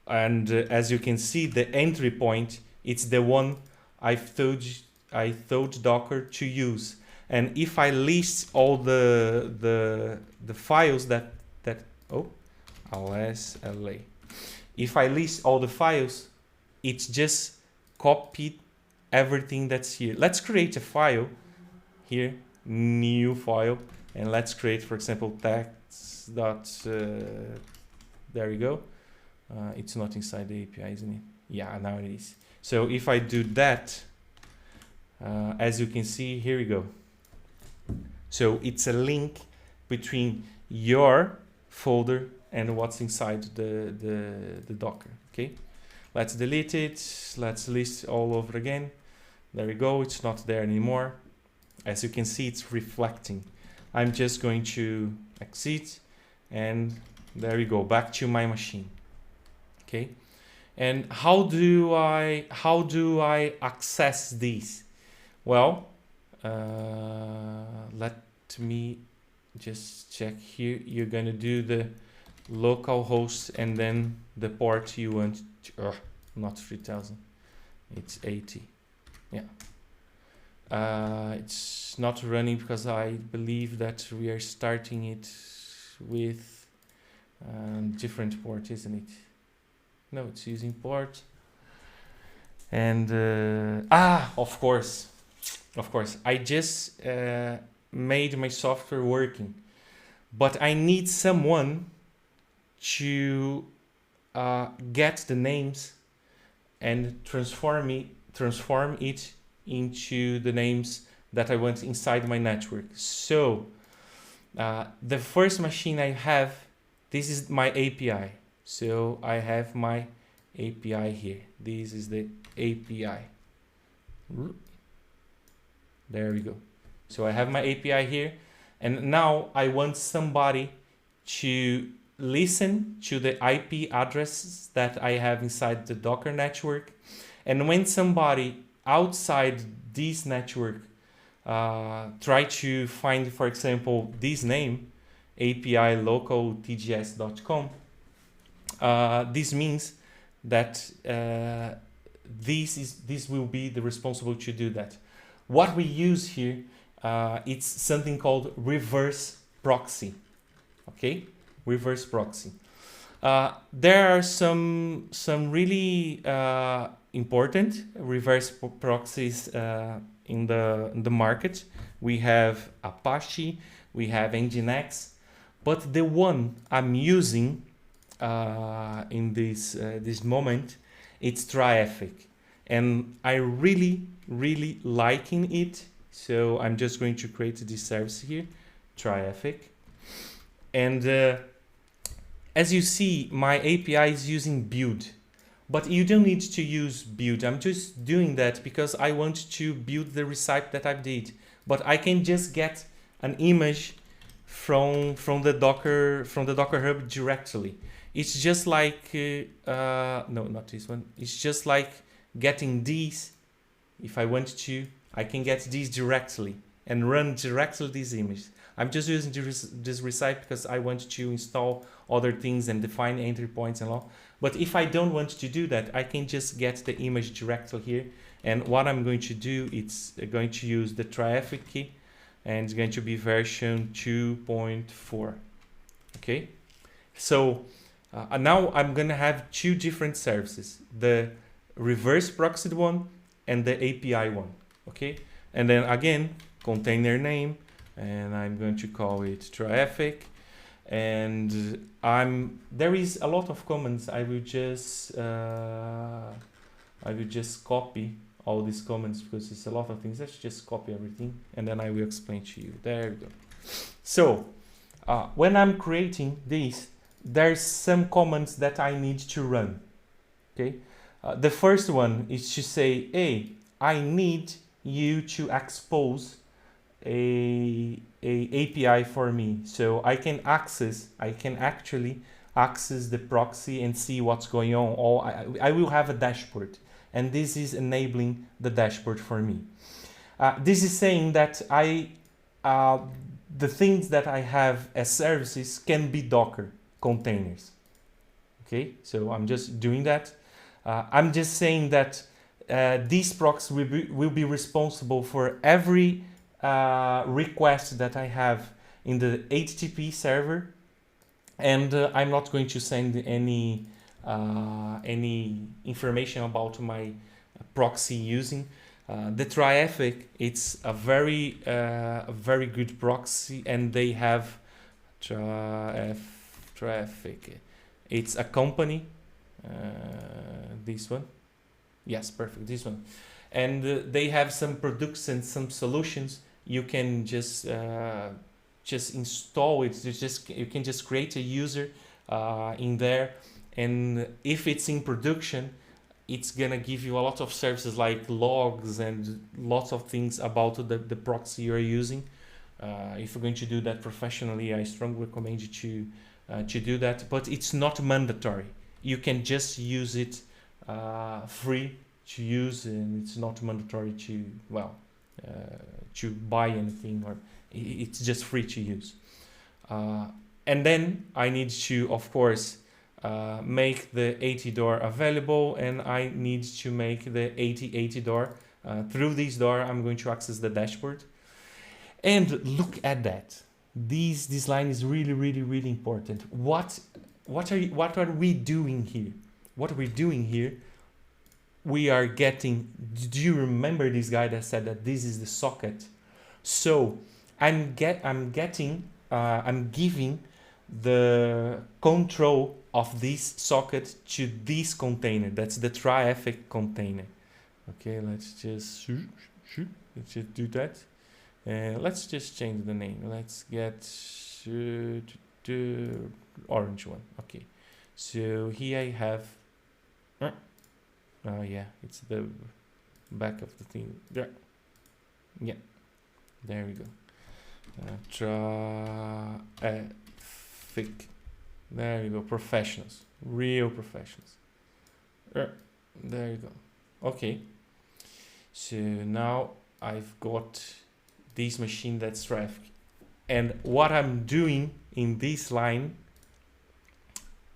And as you can see, the entry point, it's the one I told Docker to use. And if I list all the files that LSLA. If I list all the files, it's just copied everything that's here. Let's create a file here, new file, and let's create, for example, text dot. There we go. It's not inside the API, isn't it? Yeah, now it is. So if I do that, as you can see, here we go. So it's a link between your folder and what's inside the Docker. Okay, let's delete it. Let's list all over again. There we go. It's not there anymore. As you can see, it's reflecting. I'm just going to exit, and there we go, back to my machine. Okay, and how do I access these? Well, let me just check here. You're gonna do the local host and then the port you want to, not 3000, it's 80. Yeah, it's not running because I believe that we are starting it with different port, isn't it? No, it's using port. And of course, I just made my software working, but I need someone to get the names and transform it into the names that I want inside my network. So the first machine I have, this is my API. So I have my API here. This is the API. There we go. So I have my API here, and now I want somebody to listen to the IP addresses that I have inside the Docker network. And when somebody outside this network try to find, for example, this name, API local tgs.com, this means that this will be the responsible to do that. What we use here, it's something called reverse proxy. Okay, reverse proxy. There are some really important reverse proxies in the market. We have Apache, we have Nginx, but the one I'm using in this moment, it's Traffic, and I really liking it. So I'm just going to create this service here, Traffic, and as you see, my API is using build, but you don't need to use build. I'm just doing that because I want to build the recipe that I did, but I can just get an image from the Docker Hub directly. It's just like no, not this one. It's just like getting these. If I want to, I can get these directly and run directly these images. I'm just using this recipe because I want to install other things and define entry points and all. But if I don't want to do that, I can just get the image directly here. And what I'm going to do, it's going to use the Traffic key, and it's going to be version 2.4. Okay, so And now I'm gonna have two different services, the reverse proxied one and the API one, okay? And then again, container name, and I'm going to call it traffic. And there is a lot of comments. I will just copy all these comments because it's a lot of things. Let's just copy everything and then I will explain to you. There we go. So when I'm creating this, there's some comments that I need to run. Okay. The first one is to say, hey, I need you to expose a API for me, so I can actually access the proxy and see what's going on, or I will have a dashboard, and this is enabling the dashboard for me. This is saying that the things that I have as services can be Docker containers. Okay, so I'm just doing that. I'm just saying that this proxy will be responsible for every request that I have in the HTTP server, and I'm not going to send any information about my proxy using. The Traffic, it's a very good proxy, and they have Traffic. It's a company. This one, yes, perfect. This one, and they have some products and some solutions. You can just install it. You can just create a user in there, and if it's in production, it's gonna give you a lot of services like logs and lots of things about the proxy you're using. If you're going to do that professionally, I strongly recommend you to do that. But it's not mandatory. You can just use it free to use, and it's not mandatory to buy anything, or it's just free to use. And then I need to, of course, make the 80 door available, and I need to make the 80 door. Through this door, I'm going to access the dashboard. And look at that. This line is really, really, really important. What are we doing here? What we're doing here, we are getting. Do you remember this guy that said that this is the socket? So I'm giving the control of this socket to this container. That's the Traffic container. Okay, let's just do that. Let's just change the name. Let's get the orange one. Okay, so here I have. Oh yeah, it's the back of the thing. Yeah, there we go. Traffic. There you go. Professionals, real professionals. There you go. Okay. So now I've got this machine that's traffic, and what I'm doing in this line,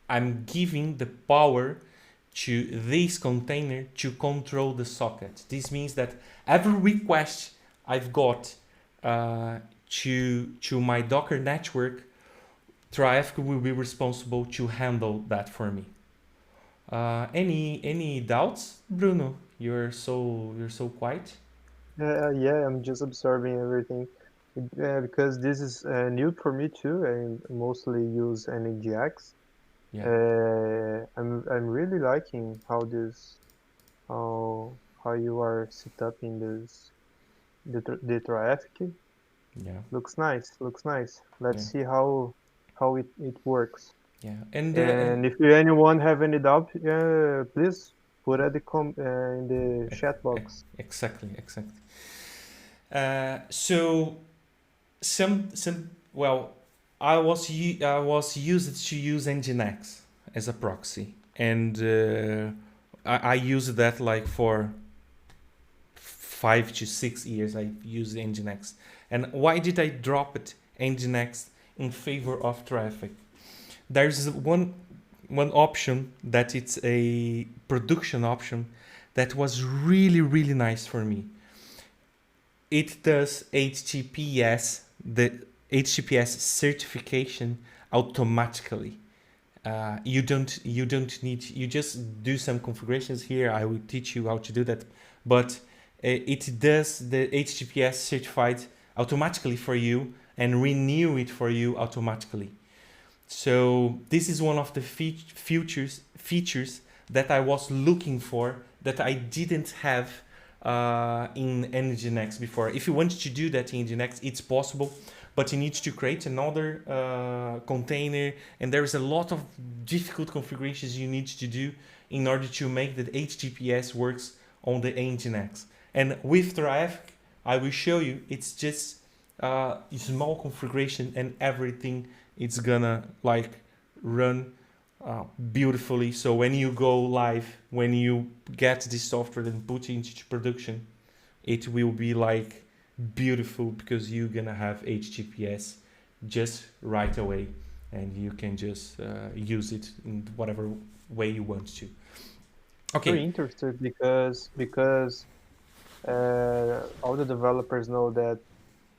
I'm giving the power to this container to control the socket. This means that every request I've got to my Docker network, Traffic will be responsible to handle that for me. Any doubts, Bruno? You're so quiet. Yeah, I'm just observing everything. Because this is new for me too. I mostly use NGX. Yeah. I'm really liking how you are set up in the Traffic. Yeah. Looks nice. Let's Yeah. see how it works. Yeah. And if anyone have any doubt, please put at in the chat box. Exactly. So I was used to use Nginx as a proxy, and I used that like for 5 to 6 years. I used Nginx, and why did I drop it Nginx in favor of Traffic? There's one option that it's a production option that was really, really nice for me. It does the HTTPS certification automatically. you don't need, you just do some configurations here. I will teach you how to do that, but it does the HTTPS certified automatically for you and renew it for you automatically. So this is one of the features that I was looking for that I didn't have in Nginx before. If you want to do that in Nginx, it's possible, but you need to create another container, and there is a lot of difficult configurations you need to do in order to make the HTTPS works on the Nginx. And with Graphql, I will show you, it's just a small configuration and everything it's gonna like run beautifully. So when you go live, when you get this software and put it into production, it will be like beautiful because you're gonna have HTTPS just right away, and you can just use it in whatever way you want to. Okay. Very interested because all the developers know that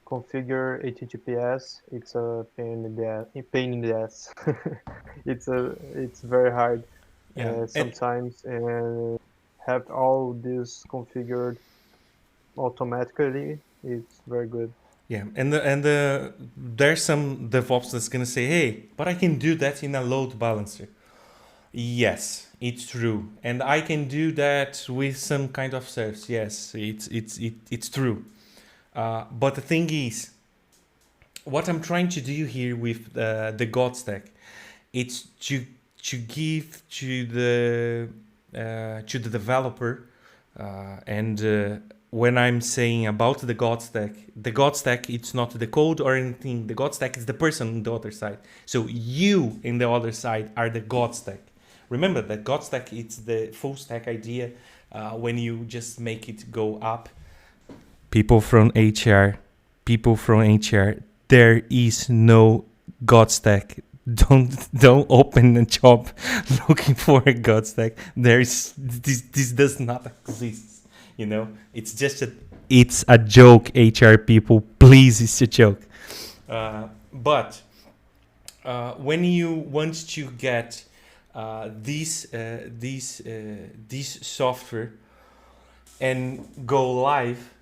configure HTTPS, it's a pain in the ass. It's very hard sometimes, and have all this configured automatically. It's very good. Yeah, and there's some DevOps that's gonna say, "Hey, but I can do that in a load balancer." Yes, it's true, and I can do that with some kind of service. Yes, it's true. But the thing is, what I'm trying to do here with the God stack, it's to give to the developer, and when I'm saying about the God stack, it's not the code or anything. The God stack is the person on the other side. So you in the other side are the God stack. Remember that God stack, it's the full stack idea. When you just make it go up. People from HR, there is no God stack. Don't open a job looking for a God stack. This does not exist. You know, it's just it's a joke. HR people, please, it's a joke. But when you want to get this software and go live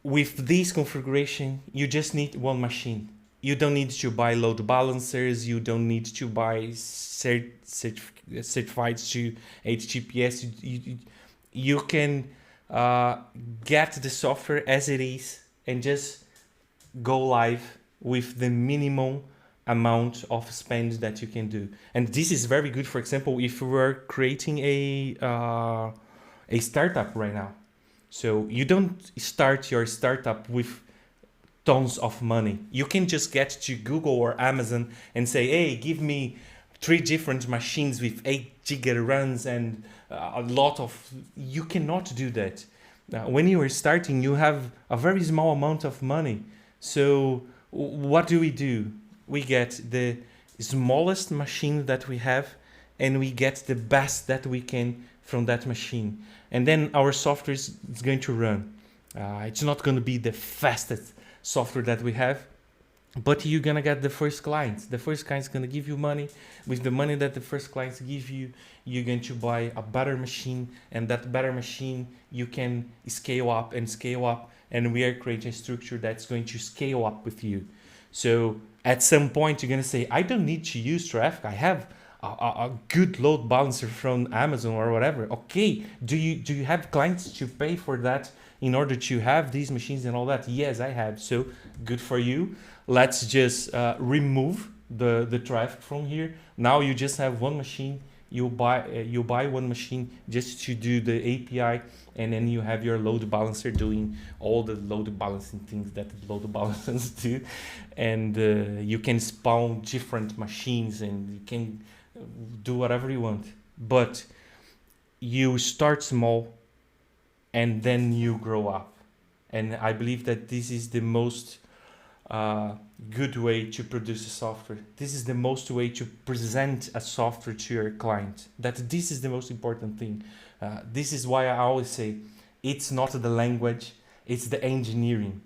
with this configuration, you just need one machine. You don't need to buy load balancers. You don't need to buy certifieds to HTTPS. You can get the software as it is and just go live with the minimum amount of spend that you can do. And this is very good, for example, if we were creating a startup right now. So you don't start your startup with tons of money. You can just get to Google or Amazon and say, hey, give me 3 different machines with 8 giga runs and a lot of... You cannot do that. When you are starting, you have a very small amount of money. So what do? We get the smallest machine that we have, and we get the best that we can from that machine. And then our software is going to run. It's not going to be the fastest software that we have, but you're going to get the first client. The first client is going to give you money. With the money that the first clients give you, you're going to buy a better machine, and that better machine you can scale up, and we are creating a structure that's going to scale up with you. So at some point you're going to say, I don't need to use Graphql. I have a good load balancer from Amazon or whatever. Okay, do you have clients to pay for that in order to have these machines and all that? Yes, I have. So good for you. Let's just remove the traffic from here. Now you just have one machine. You buy one machine just to do the API, and then you have your load balancer doing all the load balancing things that the load balancers do, and you can spawn different machines and you can do whatever you want. But you start small and then you grow up, and I believe that this is the most good way to produce a software. This is the most way to present a software to your client. That this is the most important thing. This is why I always say it's not the language, it's the engineering.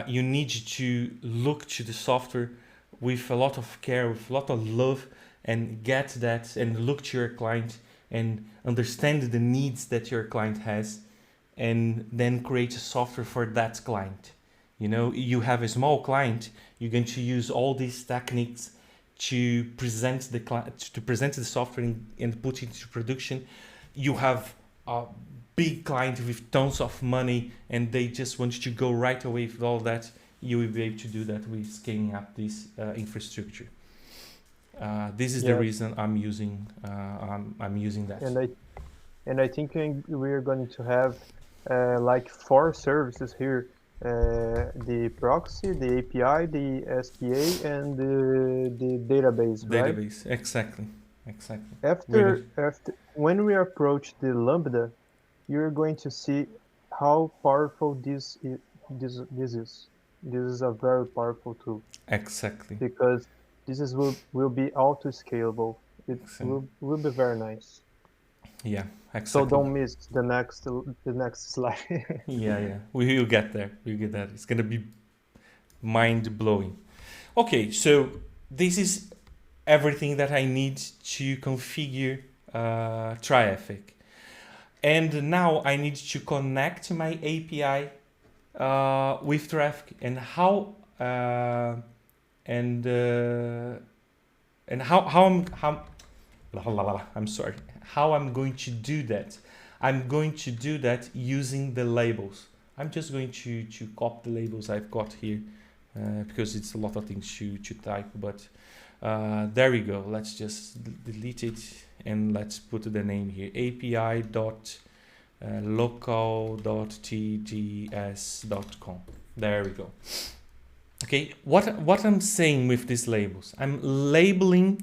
You need to look to the software with a lot of care, with a lot of love, and get that and look to your client and understand the needs that your client has, and then create a software for that client. You know, you have a small client, you're going to use all these techniques to present the software and put it into production. You have a big client with tons of money and they just want to go right away with all that. You will be able to do that with scaling up this infrastructure. This is the reason I'm using that. And I think we're going to have like 4 services here: the proxy, the API, the SPA, and the database, right? Database, exactly. After when we approach the Lambda, you're going to see how powerful this is. This is a very powerful tool. Exactly. Because this will be auto scalable. It will be very nice. Yeah, exactly. So don't miss the next slide. yeah. We will get there. We'll get that. It's gonna be mind blowing. Okay, so this is everything that I need to configure Traffic. And now I need to connect my API with Traffic, and how how I'm going to do that. I'm going to do that using the labels. I'm just going to copy the labels I've got here because it's a lot of things to type, but there we go. Let's just delete it and let's put the name here: api.local.tds.com. There we go. Okay, what I'm saying with these labels, I'm labeling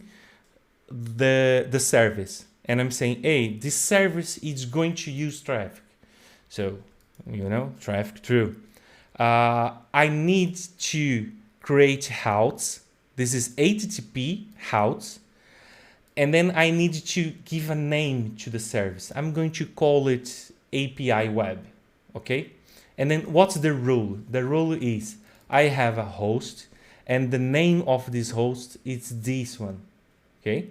the service, and I'm saying, hey, this service is going to use Traffic. So, you know, Traffic true. I need to create routes. This is HTTP routes. And then I need to give a name to the service. I'm going to call it API Web. Okay? And then what's the rule? The rule is I have a host, and the name of this host is this one. Okay?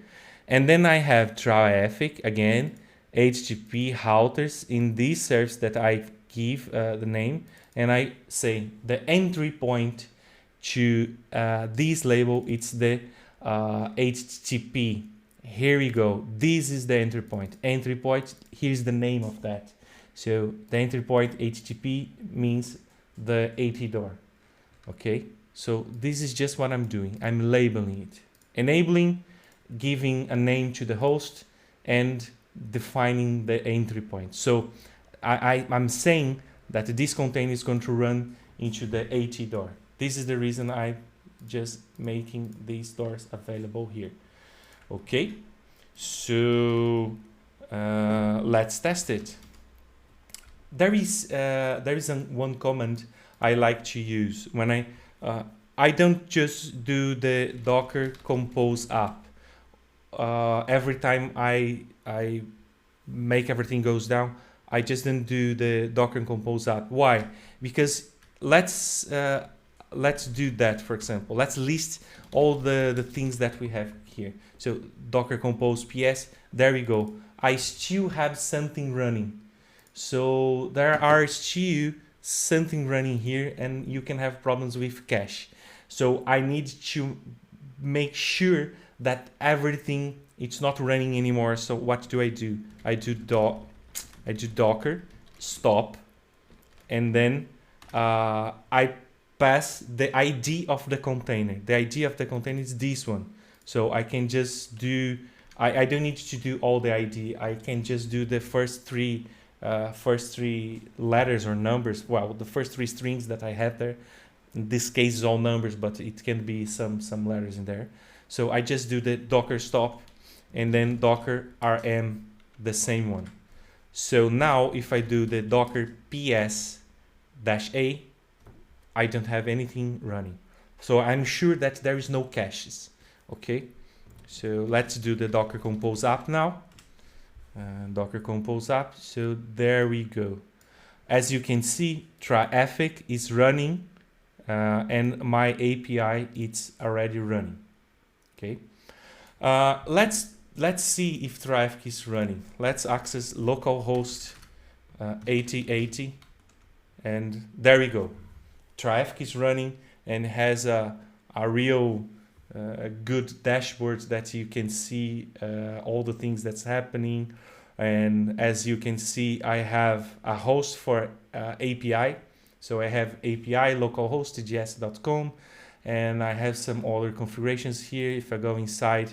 And then I have Traffic, again, HTTP routers in this service that I give the name, and I say the entry point to this label, it's the HTTP. Here we go. This is the entry point. Entry point, here's the name of that. So the entry point HTTP means the AT door. Okay, so this is just what I'm doing. I'm labeling it, enabling, giving a name to the host, and defining the entry point. So I'm saying that this container is going to run into the AT door. This is the reason I'm just making these doors available here. Okay, so let's test it. There is one command I like to use when I don't just do the Docker compose app. Every time I make everything goes down, I just don't do the Docker compose app. Why? Because let's do that, for example. Let's list all the things that we have here. So Docker compose PS, there we go. I still have something running. So there are still something running here, and you can have problems with cache. So I need to make sure that everything it's not running anymore. So what do? I do Docker stop, and then I pass the ID of the container. The ID of the container is this one. So I can just do, I don't need to do all the ID. I can just do the first three letters or numbers. Well, the first 3 strings that I have there. In this case is all numbers, but it can be some letters in there. So I just do the Docker stop, and then Docker rm, the same one. So now if I do the Docker ps-a, I don't have anything running. So I'm sure that there is no caches. Okay, so let's do the Docker compose app now. Docker compose app. So there we go. As you can see, Traffic is running and my API it's already running. Okay, let's see if Traffic is running. Let's access localhost 8080, and there we go. Traffic is running and has a real good dashboard that you can see all the things that's happening. And as you can see, I have a host for API. So I have API localhost tgs.com, and I have some other configurations here. If I go inside,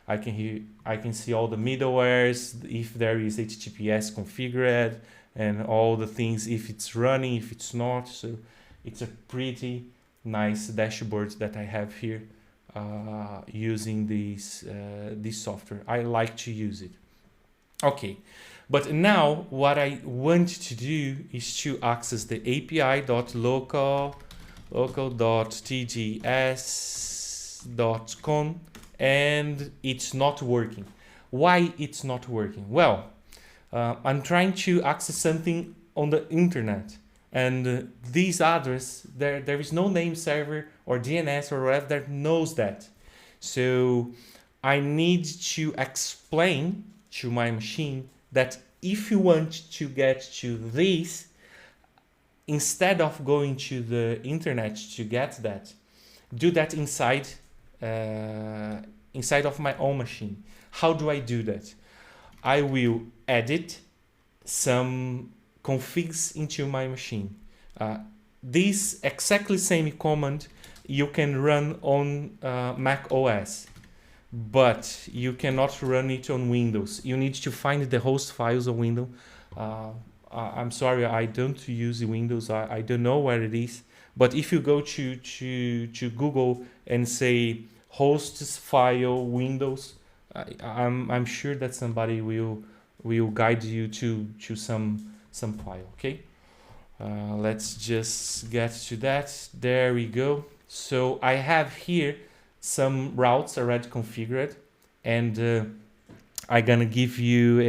I can see all the middlewares, if there is HTTPS configured, and all the things, if it's running, if it's not. So it's a pretty nice dashboard that I have here using this software. I like to use it. Okay, but now what I want to do is to access the api.local.tgs.com, and it's not working. Why it's not working? Well, I'm trying to access something on the internet, and this address, there is no name server or DNS or whatever that knows that. So I need to explain to my machine that if you want to get to this, instead of going to the internet to get that, do that inside of my own machine. How do I do that? I will edit some configs into my machine. This exactly same command you can run on Mac OS, but you cannot run it on Windows. You need to find the host files on Windows. I'm sorry, I don't use Windows. I don't know where it is. But if you go to Google and say hosts file Windows, I'm sure that somebody will guide you to some file. Okay, let's just get to that. There we go. So I have here some routes already configured, and I'm gonna give you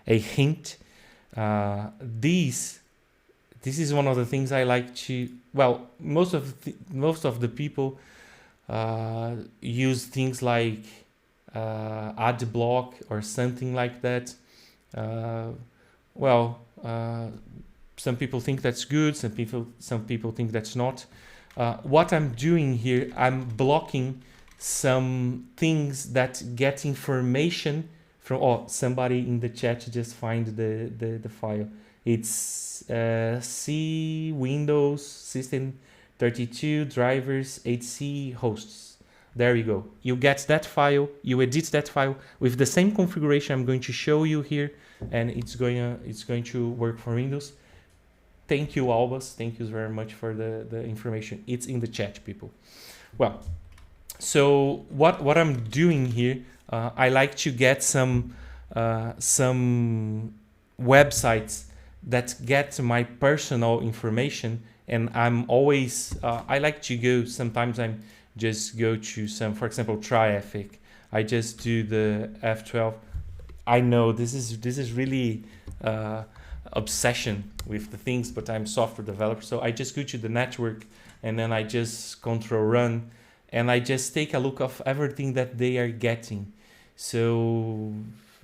a hint. This is one of the things I like to. Well, most of the people use things like ad block or something like that. Some people think that's good. Some people think that's not. What I'm doing here, I'm blocking some things that get information from. Oh, somebody in the chat just find the file. It's C Windows System 32 drivers 8C hosts. There you go. You get that file. You edit that file with the same configuration I'm going to show you here, and it's going to work for Windows. Thank you, Albus. Thank you very much for the information. It's in the chat, people. Well, so what I'm doing here, I like to get some websites that get my personal information, and I'm always I like to go. Sometimes I'm just go to some, for example, Traffic. I just do the F12. I know this is really obsession with the things, but I'm software developer, so I just go to the network and then I just control run, and I just take a look of everything that they are getting. So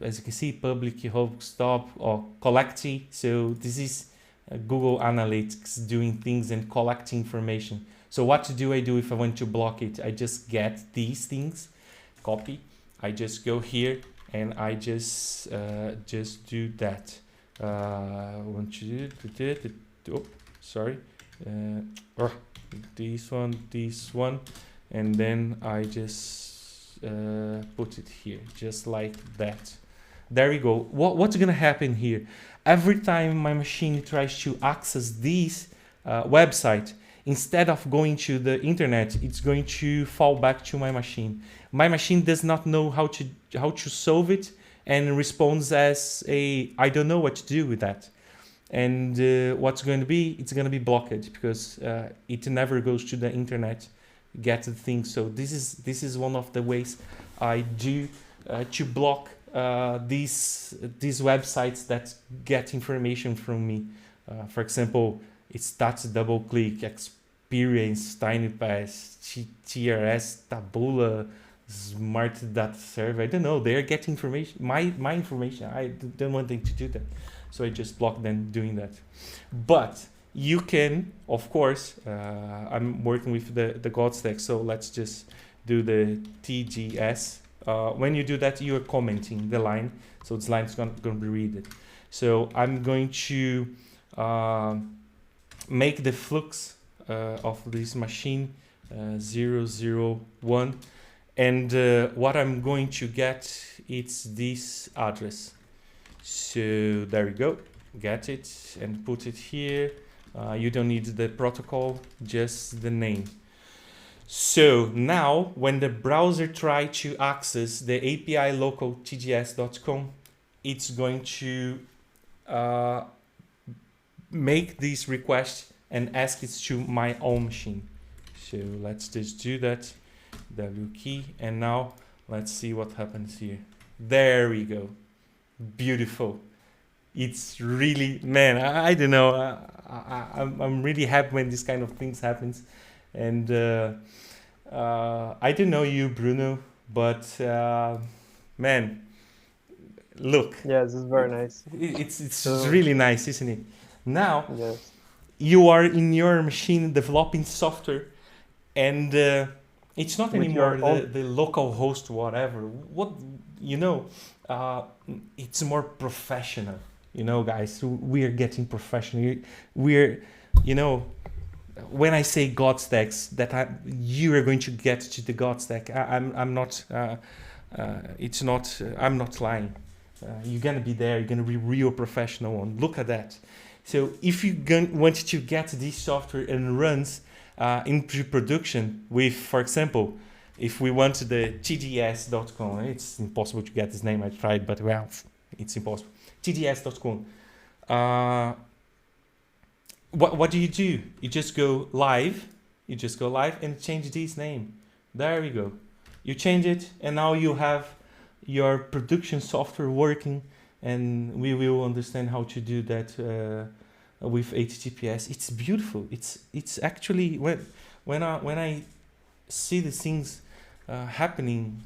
as you can see, public host stop or collecting. So this is Google Analytics doing things and collecting information. So what do I do if I want to block it? I just get these things, copy. I just go here and I just do that. Want to do oh, sorry. This one, and then I just put it here, just like that. There we go. What's gonna happen here? Every time my machine tries to access this website, instead of going to the internet, it's going to fall back to my machine. My machine does not know how to solve it, and responds as I don't know what to do with that. And what's going to be? It's going to be blocked because it never goes to the internet, get the thing. So this is one of the ways I do to block these websites that get information from me. For example, it's that double click experience, TinyPass, TRS, Taboola, Smart Data Server. I don't know. They're getting information, my information. I don't want them to do that, so I just block them doing that. But you can, of course, I'm working with the God stack, so let's just do the TGS. When you do that, you are commenting the line, so this line is going to be read. So I'm going to make the flux of this machine 001, and what I'm going to get, it's this address. So there we go, get it and put it here. You don't need the protocol, just the name. So now when the browser tries to access the API local tgs.com, it's going to make this request and ask it to my own machine. So let's just do that, W key, and now let's see what happens here. There we go, beautiful. It's really, man, I don't know, I'm really happy when this kind of things happens. And I don't know you, Bruno, but man, look. Yes, it's very nice. It's So, really nice, isn't it? Now yes. you are in your machine developing software, and it's not With anymore your own, the local host, whatever. What you know, it's more professional. You know, guys, we are getting professional. We're, you know, when I say God stacks, that you are going to get to the God stack. I'm not. It's not. I'm not lying. You're gonna be there. You're gonna be real professional. And look at that. So if you want to get this software and runs into production with, for example, if we want the tds.com, it's impossible to get this name. I tried, but well, it's impossible. tds.com. What do? You just go live. You just go live and change this name. There we go. You change it, and now you have your production software working, and we will understand how to do that with HTTPS. It's beautiful. It's actually when I see these things happening,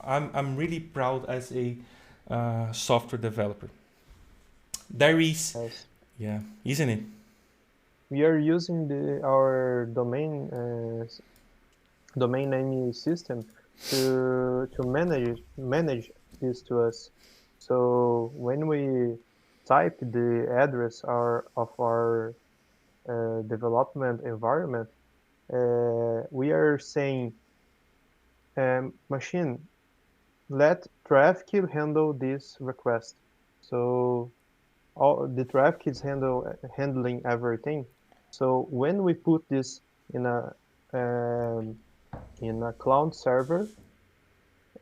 I'm really proud as a software developer. There is, yes. yeah, isn't it? We are using our domain naming system to manage this to us. So when we type the address of our development environment, we are saying, machine, let Graphql handle this request. So all the Graphql is handling everything. So when we put this in a cloud server,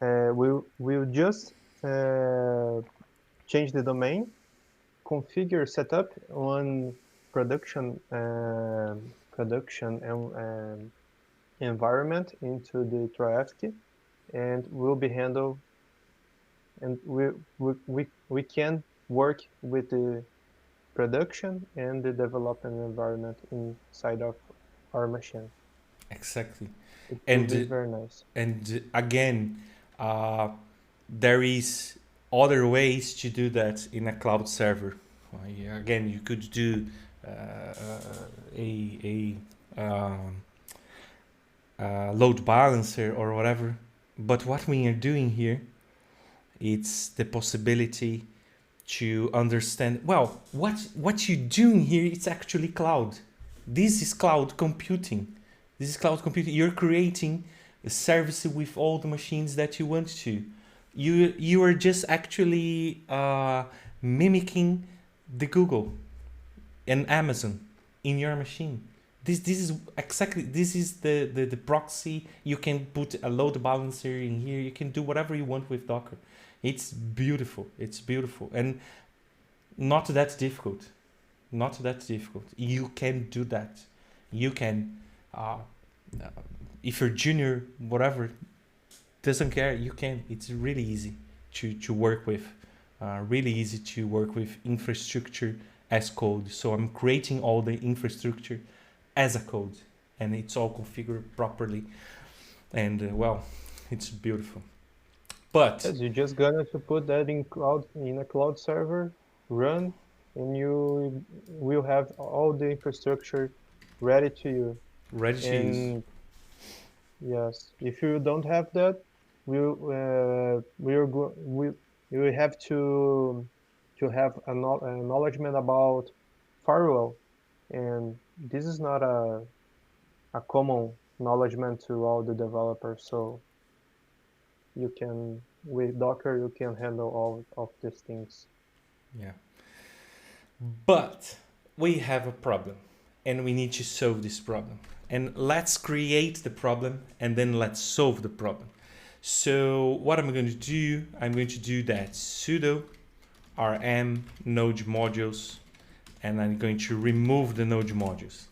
we'll just change the domain, configure setup on production environment into the Graphql, and will be handled. And we can work with the production and the development environment inside of our machine. Exactly. It will be And very nice. and again, there is other ways to do that in a cloud server. Yeah, again, you could do a load balancer or whatever. But what we are doing here, it's the possibility to understand, well, what you're doing here, it's actually cloud. This is cloud computing. This is cloud computing. You're creating a service with all the machines that you want to. You are just actually mimicking the Google and Amazon in your machine. This is exactly, this is the proxy. You can put a load balancer in here. You can do whatever you want with Docker. It's beautiful. It's beautiful and not that difficult. Not that difficult. You can do that. You can, if you're junior, whatever, doesn't care. You can. It's really easy to work with. Really easy to work with infrastructure as code. So I'm creating all the infrastructure as a code, and it's all configured properly, and well, it's beautiful. But Yes, you just gonna to put that in a cloud server, run, and you will have all the infrastructure ready to you. ready to use. And yes, if you don't have that, we will have to have acknowledgement about firewall, and this is not a common acknowledgement to all the developers. So you can with Docker you can handle all of these things. Yeah. But we have a problem, and we need to solve this problem. And let's create the problem, and then let's solve the problem. So what I'm going to do, I'm going to do that sudo rm node modules, and I'm going to remove the node modules.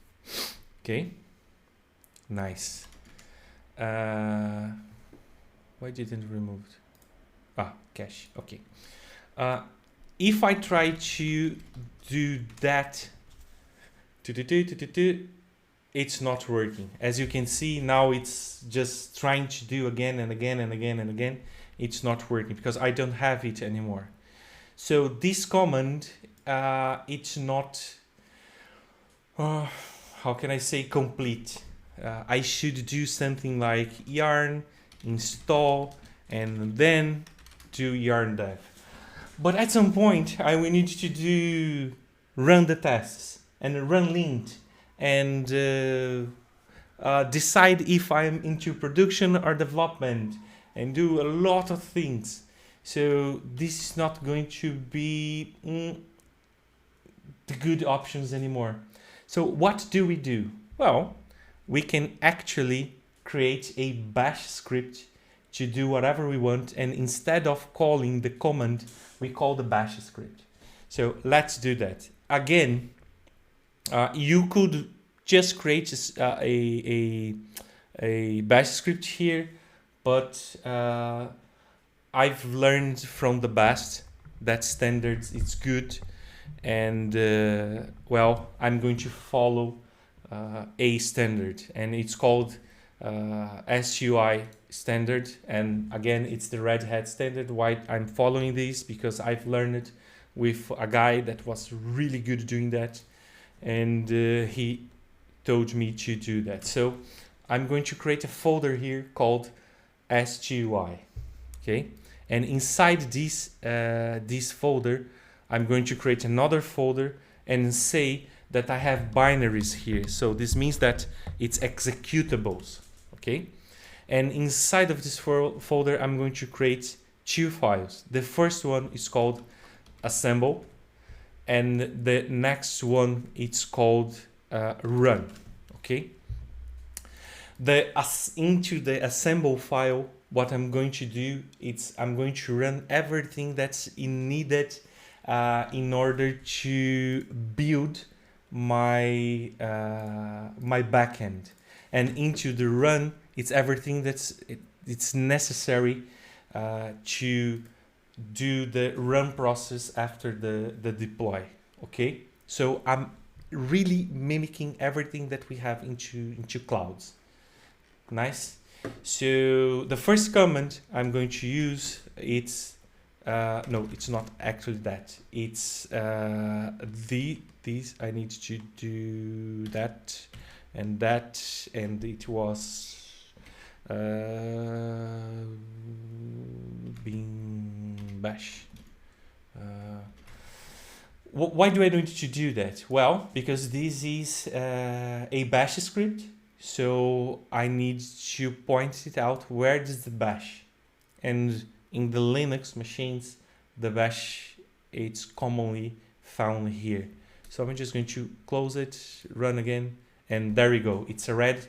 Okay, nice. Why didn't it remove it? Cache. Okay. If I try to do that, it's not working. As you can see, now it's just trying to do again and again and again and again. It's not working because I don't have it anymore. So this command, it's not, how can I say, complete. I should do something like yarn install and then do yarn dev. But at some point, I will need to do run the tests and run lint and decide if I'm into production or development and do a lot of things. So this is not going to be the good options anymore. So what do we do? Well, we can actually create a bash script to do whatever we want, and instead of calling the command, we call the bash script. So let's do that. Again, you could just create a bash script here, but I've learned from the best that standards it's good, and well, I'm going to follow a standard, and it's called SUI standard. And again, it's the Red Hat standard. Why I'm following this? Because I've learned it with a guy that was really good doing that, and he told me to do that. So I'm going to create a folder here called SGUI. Okay, and inside this folder, I'm going to create another folder and say that I have binaries here. So this means that it's executables. Okay, and inside of this folder, I'm going to create two files. The first one is called assemble, and the next one it's called run. Okay, into the assemble file, what I'm going to do is I'm going to run everything that's needed in order to build my my backend. And into the run, it's everything it's necessary to do the run process after the deploy. Okay, so I'm really mimicking everything that we have into clouds. Nice. So the first command I'm going to use, it's no, it's not actually that. It's these. I need to do that, and it was being bash. Why do I need to do that? Well, because this is a bash script, so I need to point it out where is the bash, and in the Linux machines, the bash it's commonly found here. So I'm just going to close it, run again, and there we go. It's a red,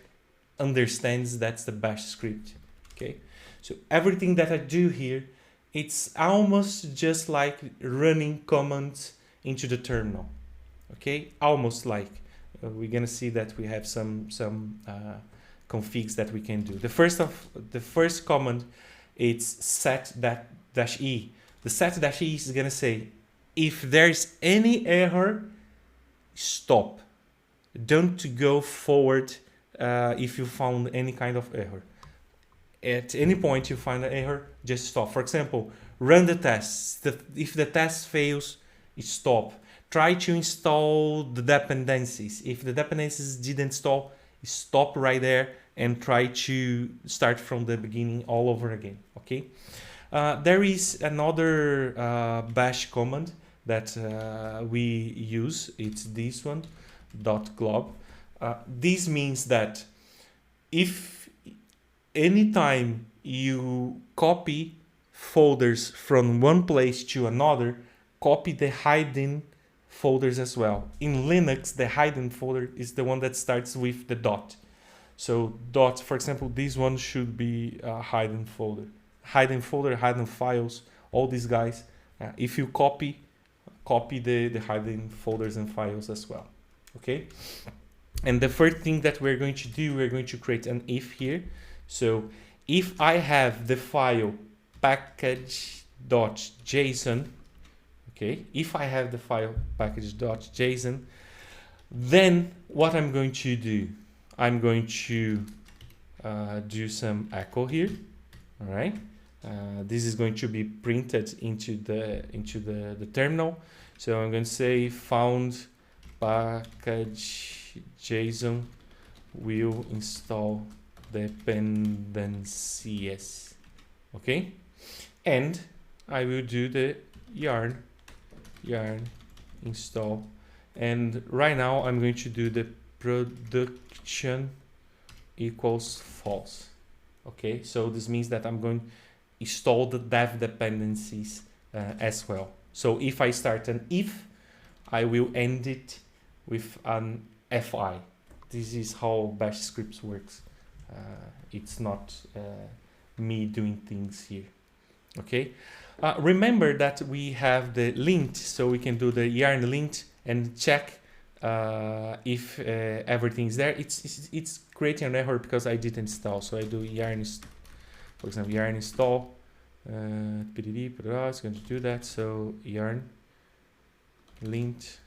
understands that's the bash script. Okay, so everything that I do here, it's almost just like running commands into the terminal. Okay, almost like we're gonna see that we have some configs that we can do. The first command, it's set that -e. The set -e is gonna say if there's any error, stop. don't go forward if you found any kind of error. At any point you find an error, just stop. For example, run the tests. If the test fails, stop. Try to install the dependencies. If the dependencies didn't install, stop right there and try to start from the beginning all over again. Okay. There is another bash command that we use. It's this one, .glob. This means that if anytime you copy folders from one place to another, copy the hidden folders as well. In Linux, the hidden folder is the one that starts with the dot. So dot, for example, this one should be a hidden folder. Hidden folder, hidden files, all these guys. If you copy the hidden folders and files as well. Okay. And the first thing that we're going to do, we're going to create an if here. So if I have the file package.json, okay, if I have the file package.json, then what I'm going to do, I'm going to do some echo here. All right. This is going to be printed into the terminal. So I'm going to say found package JSON will install dependencies. Okay, and I will do the yarn install, and right now I'm going to do the production equals false. Okay, so this means that I'm going to install the dev dependencies as well. So if I start an if, I will end it with an fi. This is how bash scripts works. It's not me doing things here. Okay. Remember that we have the lint, so we can do the yarn lint and check if everything's there. It's creating an error because I didn't install. So I do yarn, for example, yarn install. It's going to do that. So yarn lint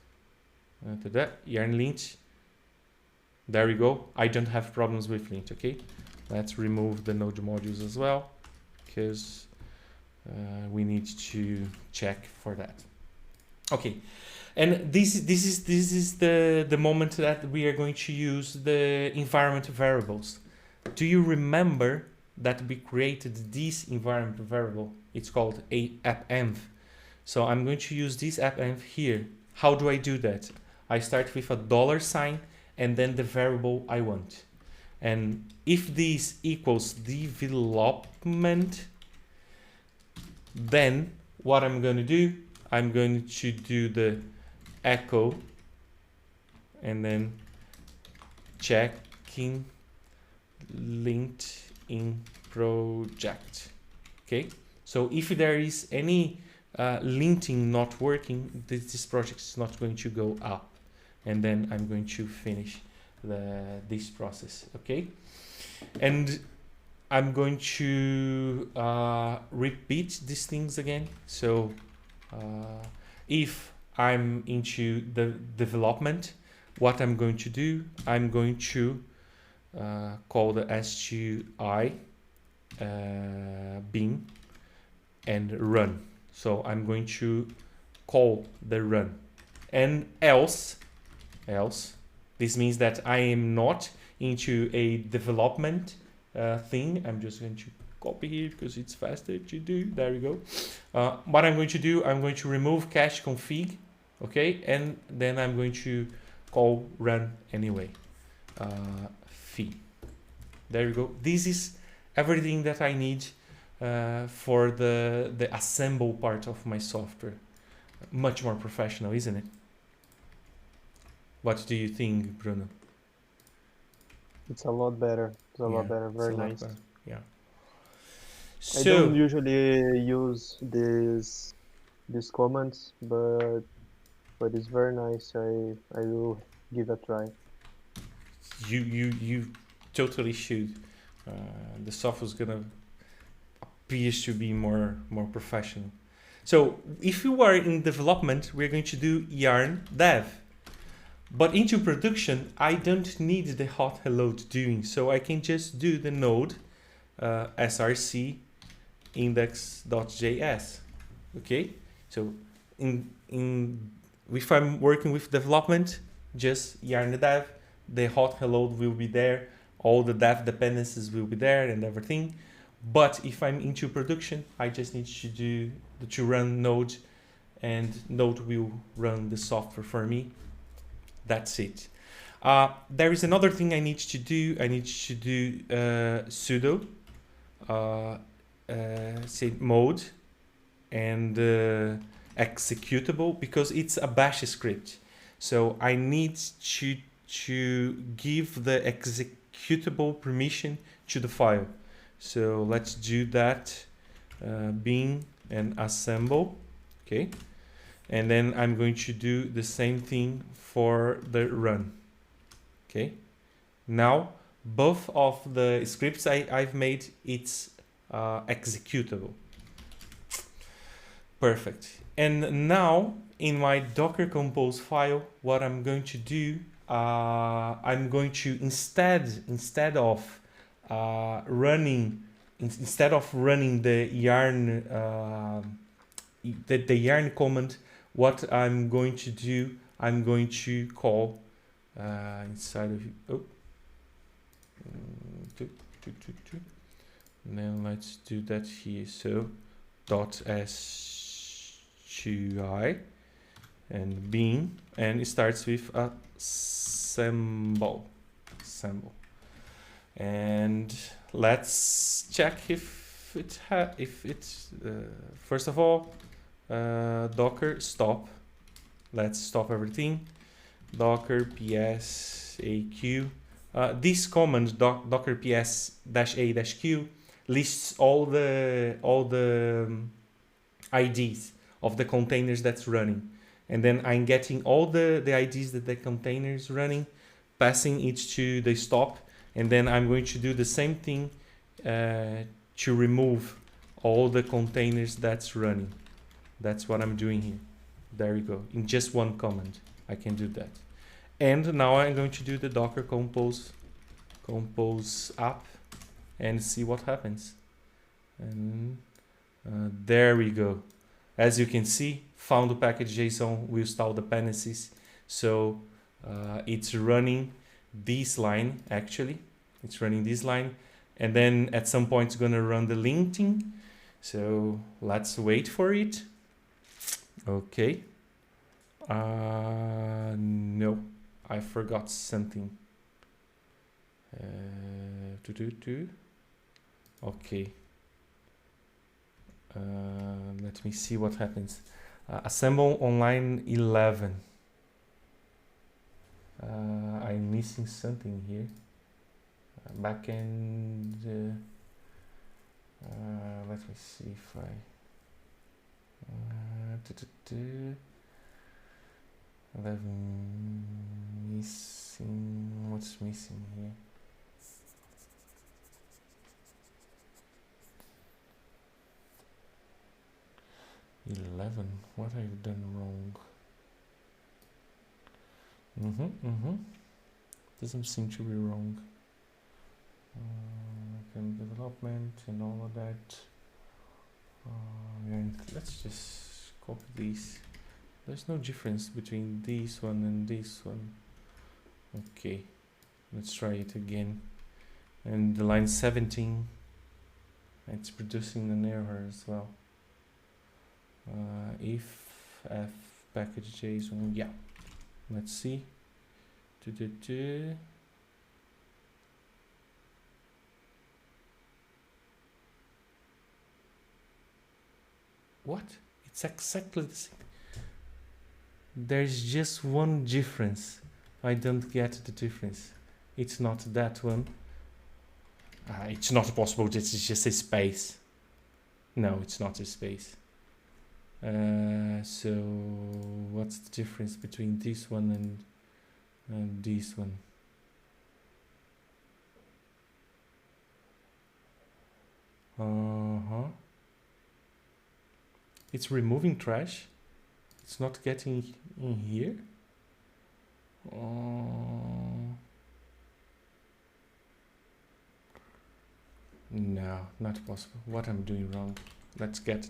to that yarn lint. There we go. I don't have problems with lint. Okay, let's remove the node modules as well, because we need to check for that. Okay, and this is the moment that we are going to use the environment variables. Do you remember that we created this environment variable? It's called a appenv. So I'm going to use this appenv here. How do I do that? I start with a $sign and then the variable I want. And if this equals development, then what I'm going to do, I'm going to do the echo and then checking linked in project. Okay, so if there is any linting not working, this project is not going to go up, and then I'm going to finish this process. Okay, and I'm going to repeat these things again. So if I'm into the development, what I'm going to do, I'm going to call the S2I bin and run. So I'm going to call the run, and else, this means that I am not into a development thing. I'm just going to copy here because it's faster to do. There we go. What I'm going to do, I'm going to remove cache config, okay, and then I'm going to call run anyway. Fee. There we go. This is everything that I need for the assemble part of my software. Much more professional, isn't it? What do you think, Bruno? It's a lot better. It's a lot better. Very nice. Better. Yeah. I don't usually use these comments, but it's very nice. I will give a try. You totally should. The software is gonna appear to be more professional. So if you are in development, we're going to do yarn dev. But into production, I don't need the hot hello doing, so I can just do the node src index.js. Okay, so if I'm working with development, just yarn the dev, the hot hello will be there, all the dev dependencies will be there and everything. But if I'm into production, I just need to run Node, and Node will run the software for me. That's it. There is another thing I need to do. I need to do sudo say mode and executable, because it's a bash script. So I need to give the executable permission to the file. So let's do that. Bin and assemble. Okay. And then I'm going to do the same thing for the run. Okay. Now, both of the scripts I've made, it's executable. Perfect. And now, in my Docker Compose file, what I'm going to do, I'm going to instead of running the yarn the yarn command, what I'm going to do, I'm going to call inside of and then let's do that here. So .sqi and bin, and it starts with a symbol. And let's check if it's first of all, docker stop. Let's stop everything. Docker ps aq. This command docker ps -a-q lists all the IDs of the containers that's running, and then I'm getting all the IDs that the container is running, passing it to the stop, and then I'm going to do the same thing to remove all the containers that's running. That's what I'm doing here. There we go. In just one command, I can do that. And now I'm going to do the Docker compose app and see what happens. And there we go. As you can see, found the package JSON will install dependencies. So it's running this line, actually. It's running this line. And then at some point it's gonna run the linting. So let's wait for it. Okay. No, I forgot something. Okay. Let me see what happens. Assemble on line 11. I'm missing something here. Backend. Let me see if I. 11 missing. What's missing here? What have I done wrong? Doesn't seem to be wrong. Development and all of that. And let's just copy these. There's no difference between this one and this one. Okay, let's try it again. And the line 17, it's producing an error as well. If f package JSON, yeah. Let's see. What? It's exactly the same. There's just one difference. I don't get the difference. It's not that one. It's not possible. This is just a space. No, it's not a space. So what's the difference between this one and this one? It's removing trash. It's not getting in here. No, not possible. What I'm doing wrong? Let's get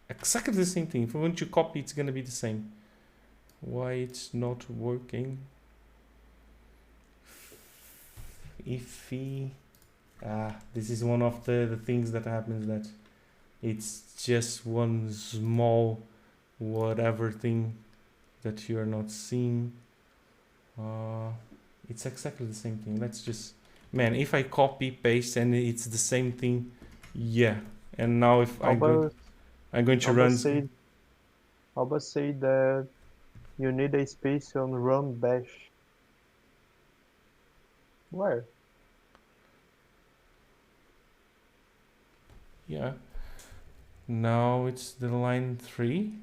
exactly the same thing. If I want to copy, it's gonna be the same. Why it's not working? Iffy. This is one of the things that happens, that it's just one small whatever thing that you're not seeing. It's exactly the same thing. Let's just, man, if I copy paste and it's the same thing, yeah. And now if I'm going to run. Alba said that you need a space on run bash. Where? Yeah. Now it's the line 3.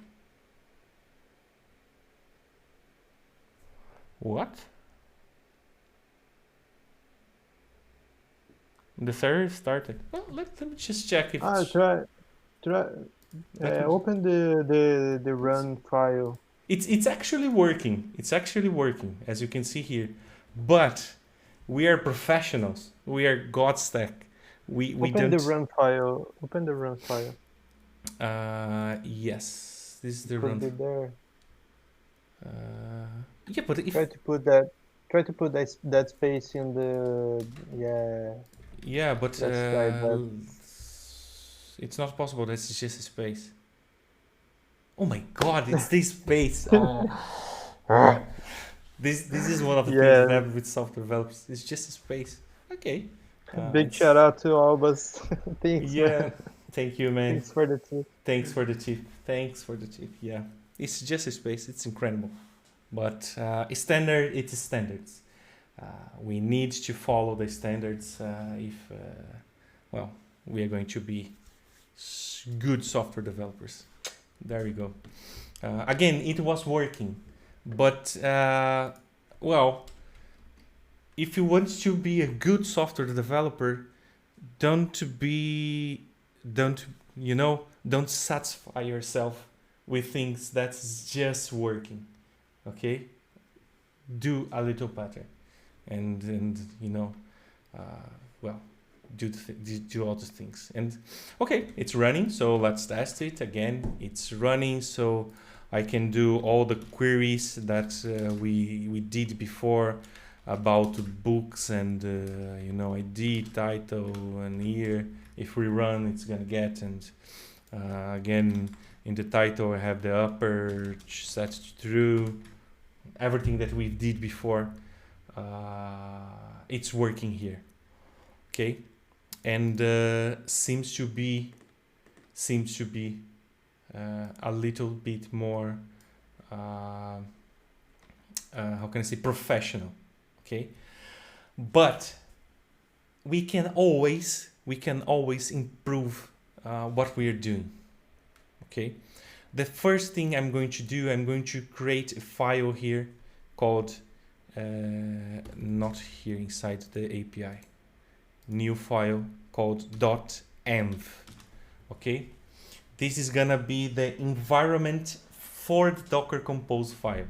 What? The third started. Well, let me just check if it's... Open the run file. It's actually working. It's actually working, as you can see here. But we are professionals. We are Godstack. We open don't... the run file. Open the run file. Yes, this is the run. Could be there. Yeah, but if try to put that space in the yeah, but it's not possible. That's just a space. Oh my God! It's this space. Oh. This is one of the things that happen with software developers. It's just a space. Okay. Big shout out to Albus. Thanks. Yeah. Man. Thank you, man. Thanks for the tip. Thanks for the tip. Thanks for the tip. Yeah. It's just a space. It's incredible. But standard, it is standards. We need to follow the standards if, well, we are going to be good software developers. There we go. Again, it was working. But, well, if you want to be a good software developer, don't satisfy yourself with things that's just working. Okay, do a little better, and well, do all the things. And okay, it's running, so let's test it again. It's running, so I can do all the queries that we did before about books and ID, title, and here if we run, it's gonna get. And again, in the title, I have the upper set to true. Everything that we did before, it's working here. Okay, and seems to be a little bit more how can I say, professional. Okay, but we can always improve what we are doing. Okay, the first thing I'm going to do, I'm going to create a file here called not here inside the API, new file called .env. Okay, this is gonna be the environment for the Docker Compose file.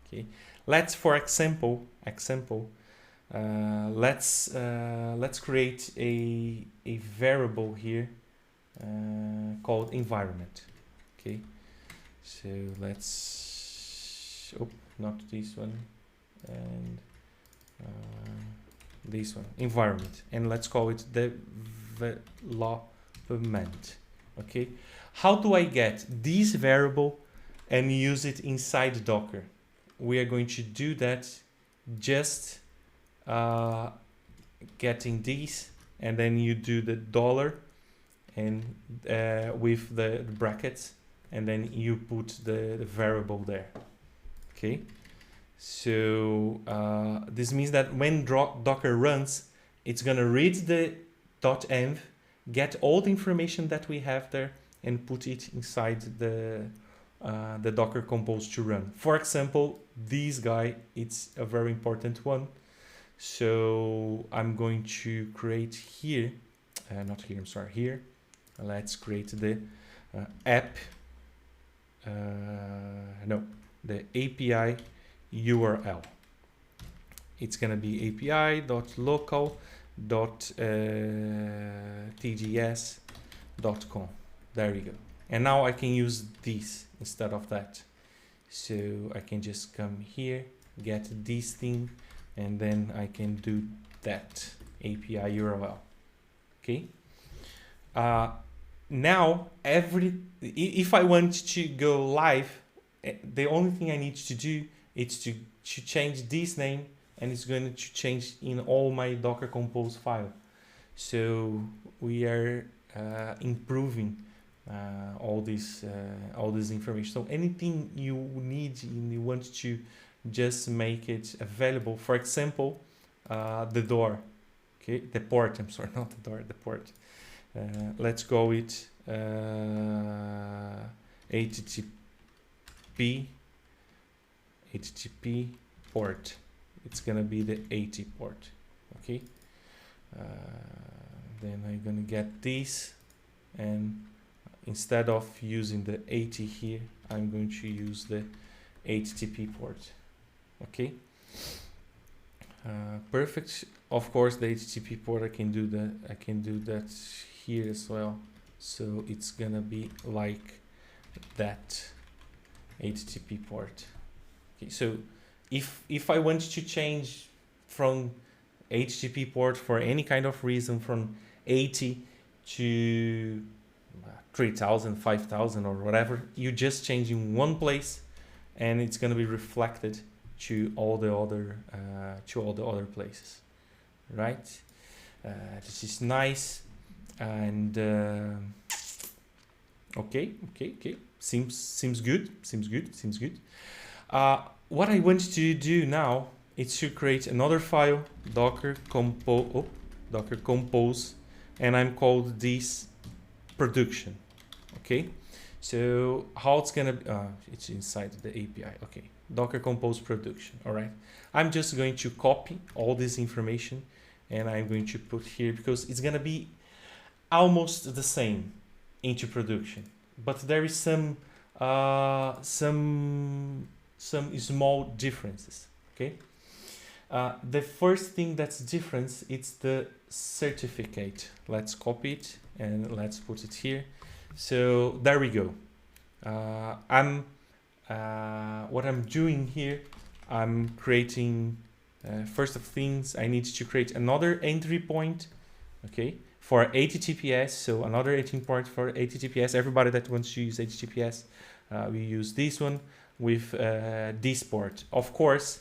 Okay, let's, for example, let's create a variable here called environment. Okay, so let's, not this one, and this one, environment, and let's call it development. Okay, how do I get this variable and use it inside Docker? We are going to do that just getting these, and then you do the dollar and with the brackets, and then you put the variable there. Okay, so this means that when Docker runs, it's gonna read the .env, get all the information that we have there, and put it inside the Docker Compose to run. For example, this guy, it's a very important one. So I'm going to create here, not here, I'm sorry, here. Let's create the app, the API URL. it's gonna be api.local.tgs.com. There we go. And now I can use this instead of that. So I can just come here, get this thing, and then I can do that API URL. Okay. Now if I want to go live, the only thing I need to do is to change this name, and it's going to change in all my Docker Compose file. So we are improving all this information. So anything you need and you want to just make it available. For example, the door, okay, the port. I'm sorry, not the door, the port. Let's go with HTTP port. It's gonna be the 80 port. Okay. Then I'm gonna get this, and instead of using the 80 here, I'm going to use the HTTP port. Okay. Perfect. Of course, the HTTP port I can do that here as well. So it's gonna be like that HTTP port. Okay. So if I want to change from HTTP port for any kind of reason from 80 to 3000, 5000 or whatever, you just change in one place, and it's going to be reflected to all the other places, right? This is nice, and okay. Seems good. What I want to do now is to create another file, Docker Compose, and I'm called this production. Okay, so how it's gonna be, it's inside the API. Okay, Docker Compose production. All right, I'm just going to copy all this information, and I'm going to put here because it's gonna be almost the same into production, but there is some small differences. Okay. The first thing that's different, it's the certificate. Let's copy it and let's put it here. So there we go. What I'm doing here, I'm creating, first of things, I need to create another entry point, okay, for HTTPS. So another 18 port for HTTPS. Everybody that wants to use HTTPS, we use this one with this port. Of course,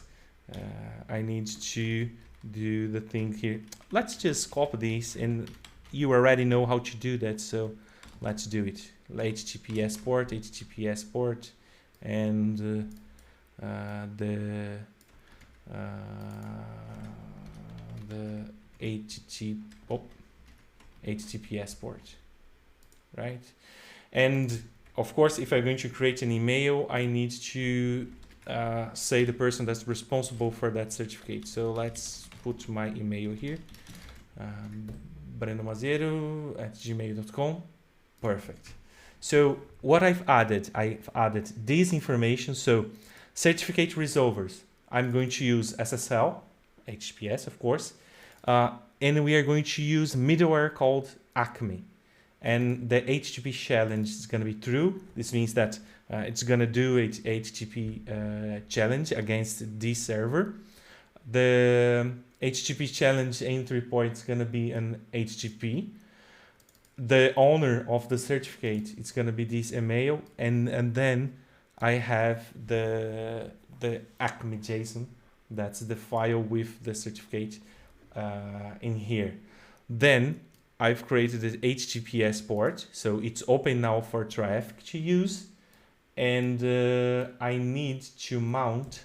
I need to do the thing here. Let's just copy this, and you already know how to do that, so let's do it. HTTPS port, and the HTTPS port, right? And of course, if I'm going to create an email, I need to say the person that's responsible for that certificate. So let's put my email here, brenomazeiro@gmail.com. Perfect. So what I've added this information. So certificate resolvers, I'm going to use SSL, HTTPS, of course, and we are going to use middleware called Acme. And the HTTP challenge is going to be true. This means that it's going to do a HTTP challenge against this server. The HTTP challenge entry point is going to be an HTTP. The owner of the certificate, it's going to be this email, and then I have the Acme JSON. That's the file with the certificate in here. Then I've created an HTTPS port, so it's open now for traffic to use, and I need to mount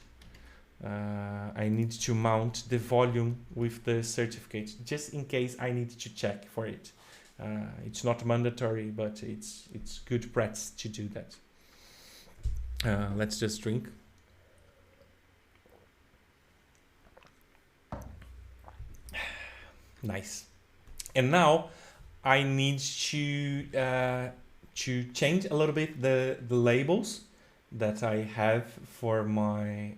the volume with the certificate, just in case I need to check for it. It's not mandatory, but it's good practice to do that. Let's just drink. Nice. And now I need to change a little bit the labels that I have for my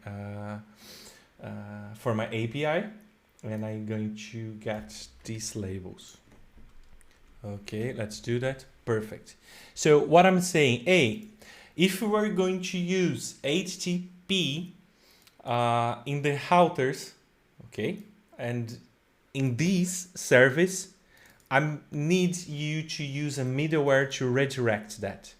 for my API, and I'm going to get these labels. Okay, let's do that. Perfect. So what I'm saying, if we were going to use HTTP in the routers, okay, and in this service, I need you to use a middleware to redirect that.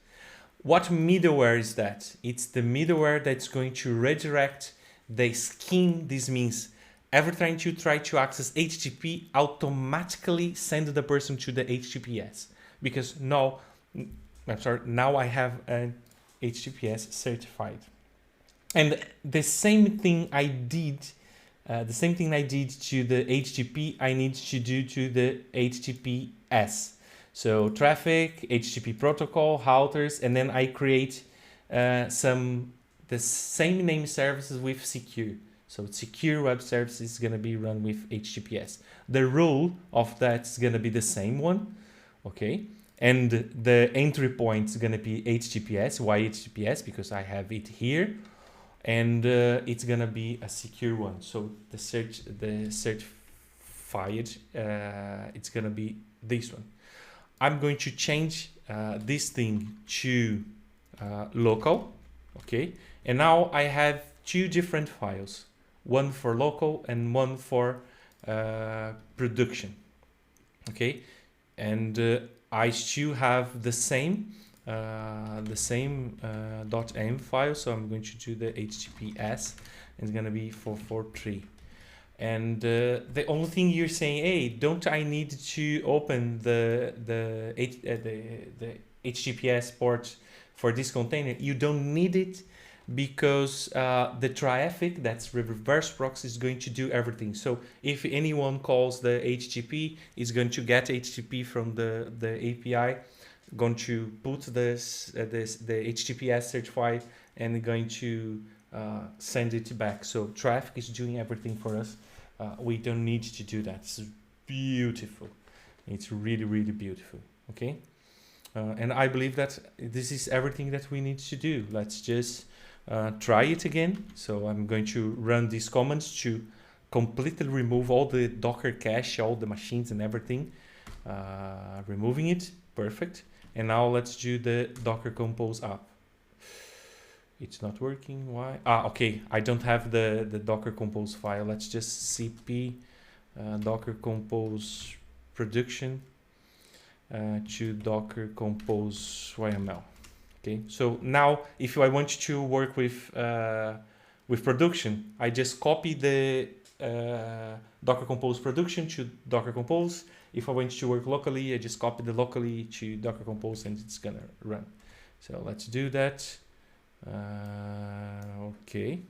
What middleware is that? It's the middleware that's going to redirect the scheme. This means every time you try to access HTTP, automatically send the person to the HTTPS. Because now I have an HTTPS certified. And the same thing I did to the HTTP, I need to do to the HTTPS. So traffic, HTTP protocol, routers, and then I create the same name services with secure. So secure web service is going to be run with HTTPS. The rule of that is going to be the same one, okay? And the entry point is going to be HTTPS. Why HTTPS? Because I have it here. And it's gonna be a secure one. So the certified, it's gonna be this one. I'm going to change this thing to local, okay? And now I have two different files, one for local and one for production, okay? And I still have the same .m file, so I'm going to do the HTTPS, and it's gonna be 443. And the only thing you're saying, hey, don't I need to open the HTTPS port for this container? You don't need it, because the traffic, that's reverse proxy, is going to do everything. So if anyone calls the HTTP, it's going to get HTTP from the API, going to put the HTTPS certified, and going to send it back. So traffic is doing everything for us. We don't need to do that. It's beautiful. It's really, really beautiful. Okay. And I believe that this is everything that we need to do. Let's just try it again. So I'm going to run these commands to completely remove all the Docker cache, all the machines and everything. Removing it. Perfect. And now let's do the Docker Compose app. It's not working. Why? Okay. I don't have the Docker Compose file. Let's just cp Docker Compose production to Docker Compose YML. Okay. So now, if I want to work with production, I just copy the Docker Compose production to Docker Compose. If I want to work locally, I just copy the locally to Docker Compose, and it's gonna run. So let's do that. Okay.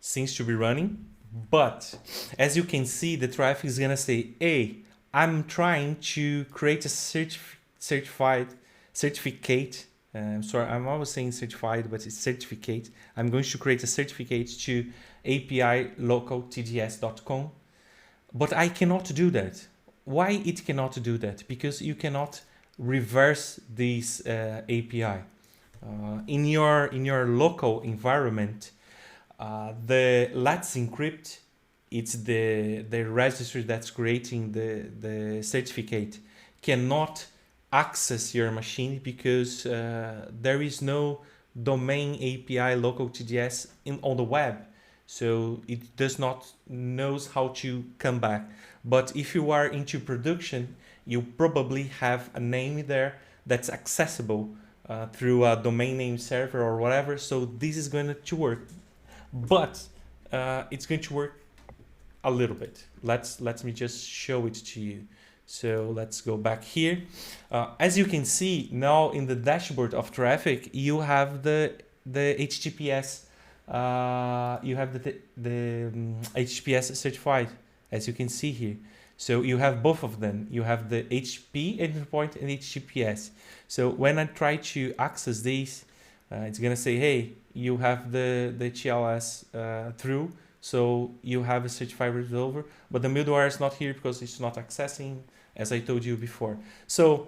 Seems to be running, but as you can see, the traffic is gonna say, hey, I'm trying to create a certificate. Sorry, I'm always saying certified, but it's certificate. I'm going to create a certificate to API local tds.com, but I cannot do that. Why it cannot do that? Because you cannot reverse this API in your local environment. The Let's Encrypt, it's the registry that's creating the certificate, cannot access your machine because there is no domain API local TDS on the web. So it does not knows how to come back. But if you are into production, you probably have a name there that's accessible through a domain name server or whatever. So this is going to work, but it's going to work a little bit. Let me just show it to you. So let's go back here. As you can see now in the dashboard of traffic, you have the HTTPS. You have the HTTPS certified, as you can see here. So you have both of them. You have the HTTP endpoint and HTTPS. So when I try to access these, it's gonna say, hey, you have the TLS through, so you have a certified resolver, but the middleware is not here because it's not accessing, as I told you before. So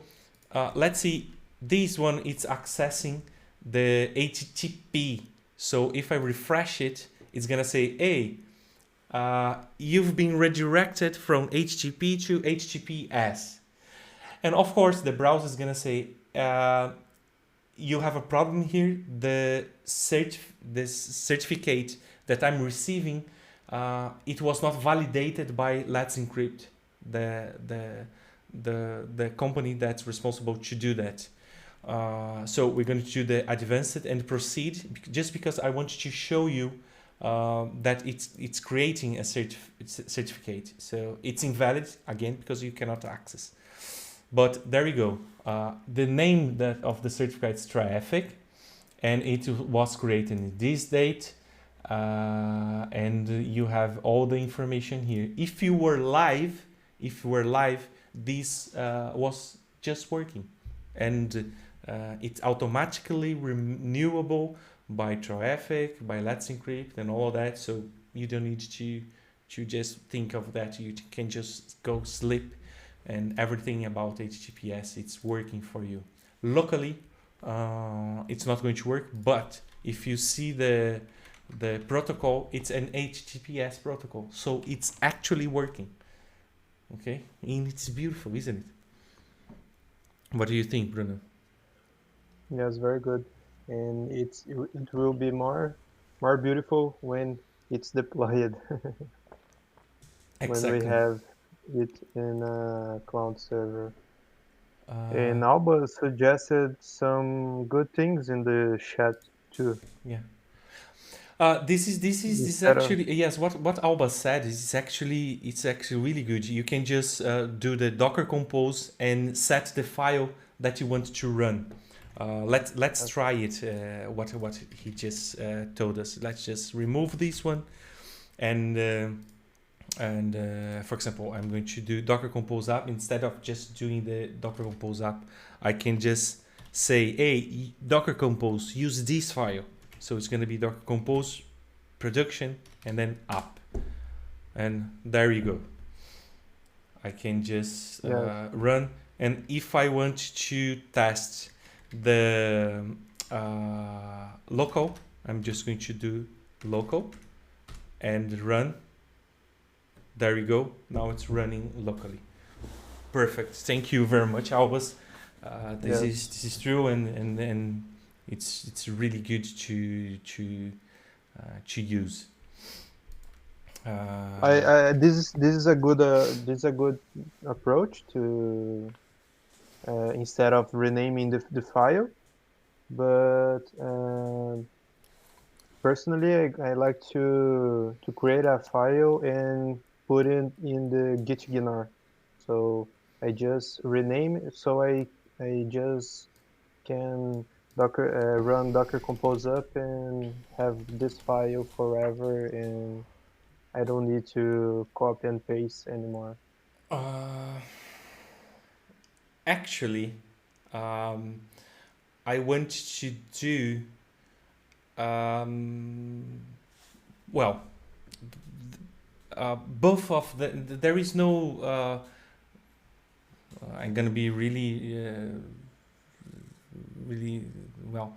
let's see, this one, it's accessing the HTTP. So if I refresh it, it's gonna say, hey, you've been redirected from HTTP to HTTPS. And of course, the browser is gonna say, you have a problem here. This certificate that I'm receiving, it was not validated by Let's Encrypt, the company that's responsible to do that. So we're going to do the advanced and proceed, just because I want to show you that it's creating a certificate. So it's invalid again because you cannot access. But there you go. The name of the certificate is traffic, and it was created in this date, and you have all the information here. If you were live, this was just working, and it's automatically renewable by traffic, by Let's Encrypt, and all that. So you don't need to just think of that. You can just go sleep, and everything about HTTPS, it's working for you. Locally, it's not going to work, but if you see the protocol, it's an HTTPS protocol, so it's actually working. Okay, and it's beautiful, isn't it? What do you think, Bruno? Yes, very good. And it will be more beautiful when it's deployed. When we Exactly. have it in a cloud server. Uh, And Alba suggested some good things in the chat too. yeah. This is Instead of actually, yes. What Alba said is it's actually really good. You can just do the Docker Compose and set the file that you want to run. Let's try it. What he just told us. Let's just remove this one, and for example, I'm going to do Docker Compose app. Instead of just doing the Docker Compose app, I can just say, hey, Docker Compose, use this file. So it's going to be Docker Compose production and then app. And there you go. I can just run. And if I want to test the local, I'm just going to do local and run. There you go. Now it's running locally. Perfect. Thank you very much, Albus. This is true, and it's really good to use. this is a good approach to instead of renaming the file, but personally I like to create a file and put it in the git-gnar. So I just rename it, so I just can run Docker Compose up and have this file forever, and I don't need to copy and paste anymore. Actually, I want to do well. Both of there is no. I'm gonna be really well.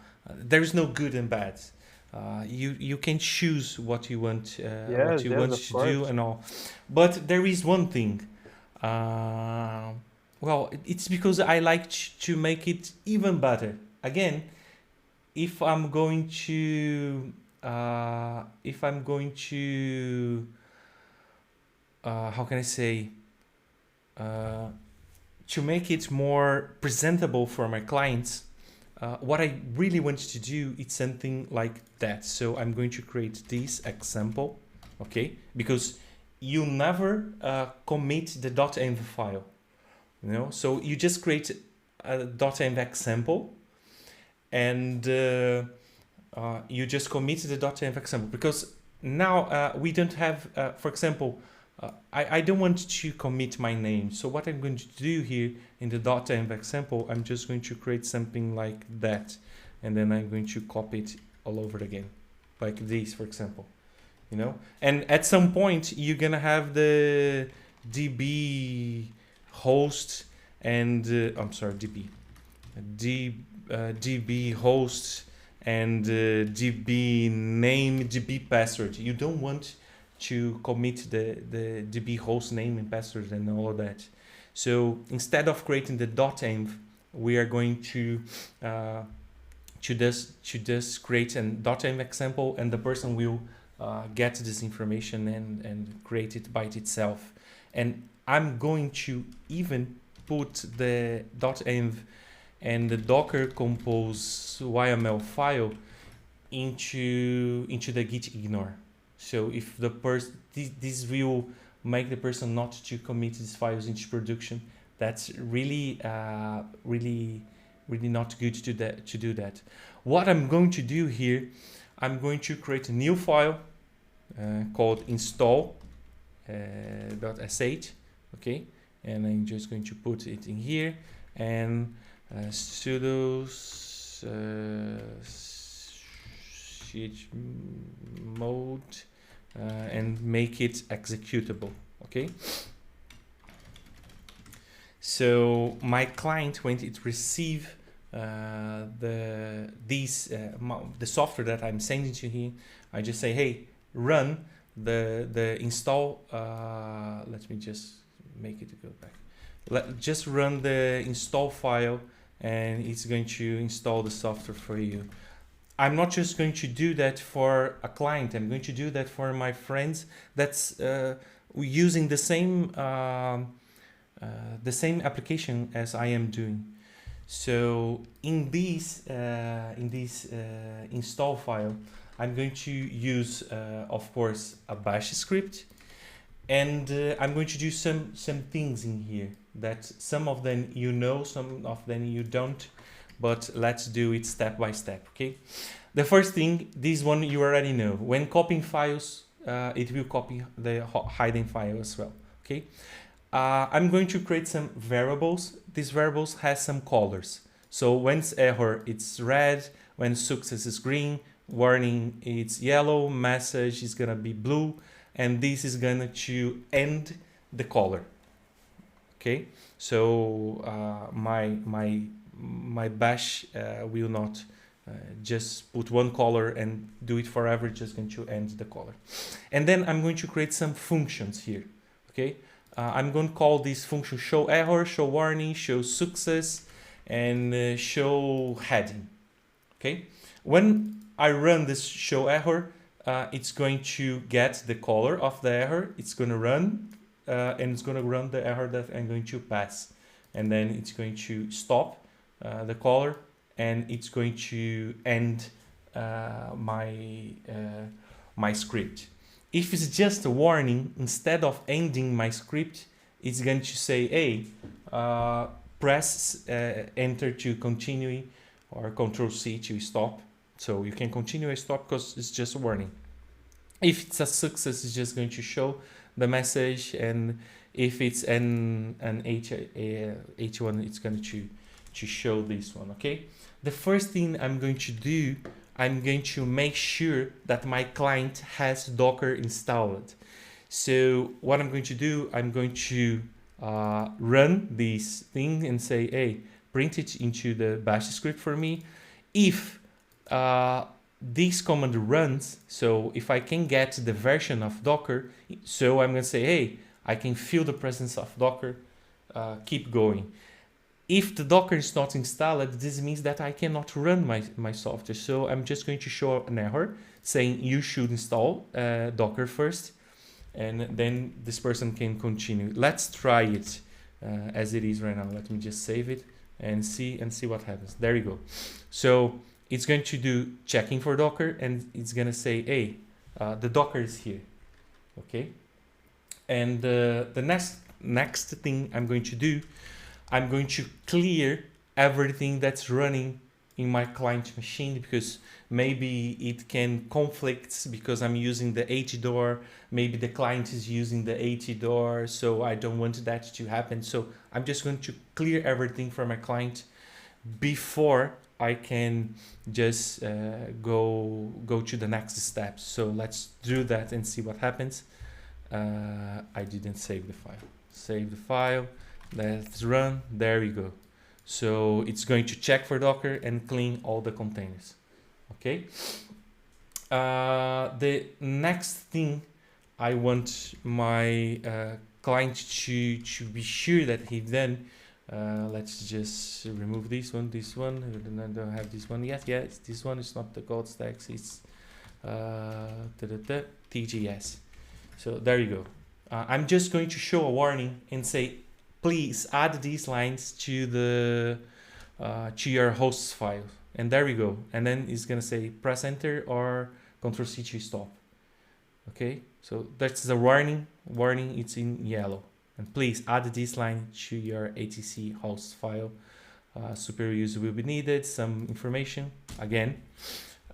There is no good and bad. You can choose what you want Of to do course. and all, but there is one thing. Well, it's because I like to make it even better. Again, if I'm going to how can I say, to make it more presentable for my clients, what I really want to do is something like that. So I'm going to create this example, okay? Because you never commit the .env file, you know. So you just create a .env example, and you just commit the .env example, because now we don't have, for example, I don't want to commit my name. So what I'm going to do here in the .env example, I'm just going to create something like that, and then I'm going to copy it all over again, like this, for example, you know. And at some point, you're gonna have the DB host and DB host and DB name, DB password. You don't want to commit the DB host name and password and all of that. So instead of creating the .env, we are going to just create an .env example, and the person will get this information and create it by itself. And I'm going to even put the .env and the Docker compose YML file into the git ignore. So if the person, this will make the person not to commit these files into production. That's really not good to do that. What I'm going to do here, I'm going to create a new file called install .sh, okay, and I'm just going to put it in here, and sudo mode and make it executable, okay. So my client, when it receive the software that I'm sending to him, I just say, hey, run the install. Let me just make it go back. Just run the install file, and it's going to install the software for you. I'm not just going to do that for a client. I'm going to do that for my friends that's using the same application as I am doing. So in this install file, I'm going to use, of course, a bash script, and I'm going to do some things in here that some of them you know, some of them you don't, but let's do it step by step, okay? The first thing, this one you already know. When copying files, it will copy the hidden file as well, okay? I'm going to create some variables. These variables has some colors. So when it's error, it's red. When success is green. Warning, it's yellow. Message is gonna be blue. And this is gonna to end the color. Okay. So my bash will not just put one color and do it forever. Just going to end the color. And then I'm going to create some functions here. Okay. I'm going to call this function show error, show warning, show success, and show heading. Okay. When I run this show error, it's going to get the color of the error. It's going to run, and it's going to run the error that I'm going to pass. And then it's going to stop the color, and it's going to end my script. If it's just a warning, instead of ending my script, it's going to say, hey, press enter to continue, or Control C to stop. So you can continue or stop because it's just a warning. If it's a success, it's just going to show the message, and if it's an H1, it's going to show this one, okay? The first thing I'm going to do, I'm going to make sure that my client has Docker installed. So what I'm going to do, I'm going to run this thing and say, hey, print it into the bash script for me. If this command runs, so if I can get the version of Docker, so I'm going to say, hey, I can feel the presence of Docker, keep going. If the Docker is not installed, this means that I cannot run my software. So I'm just going to show an error saying you should install Docker first, and then this person can continue. Let's try it as it is right now. Let me just save it and see what happens. There you go. So it's going to do checking for Docker, and it's going to say, hey, the Docker is here. Okay. And the next thing I'm going to do, I'm going to clear everything that's running in my client machine, because maybe it can conflict because I'm using the htdoor, maybe the client is using the htdoor, so I don't want that to happen. So I'm just going to clear everything for my client before I can just go to the next steps. So let's do that and see what happens. I didn't save the file. Save the file. Let's run. There we go. So it's going to check for Docker and clean all the containers. Okay. The next thing I want my client to be sure that he then, let's just remove this one, I don't have this one yet. Yes, this one is not the gold stacks, it's TGS. So there you go. I'm just going to show a warning and say, please add these lines to your hosts file. And there we go. And then it's gonna say press enter or Ctrl C to stop. Okay, so that's the warning. Warning, it's in yellow. And please add this line to your ATC host file. Super user will be needed. Some information again.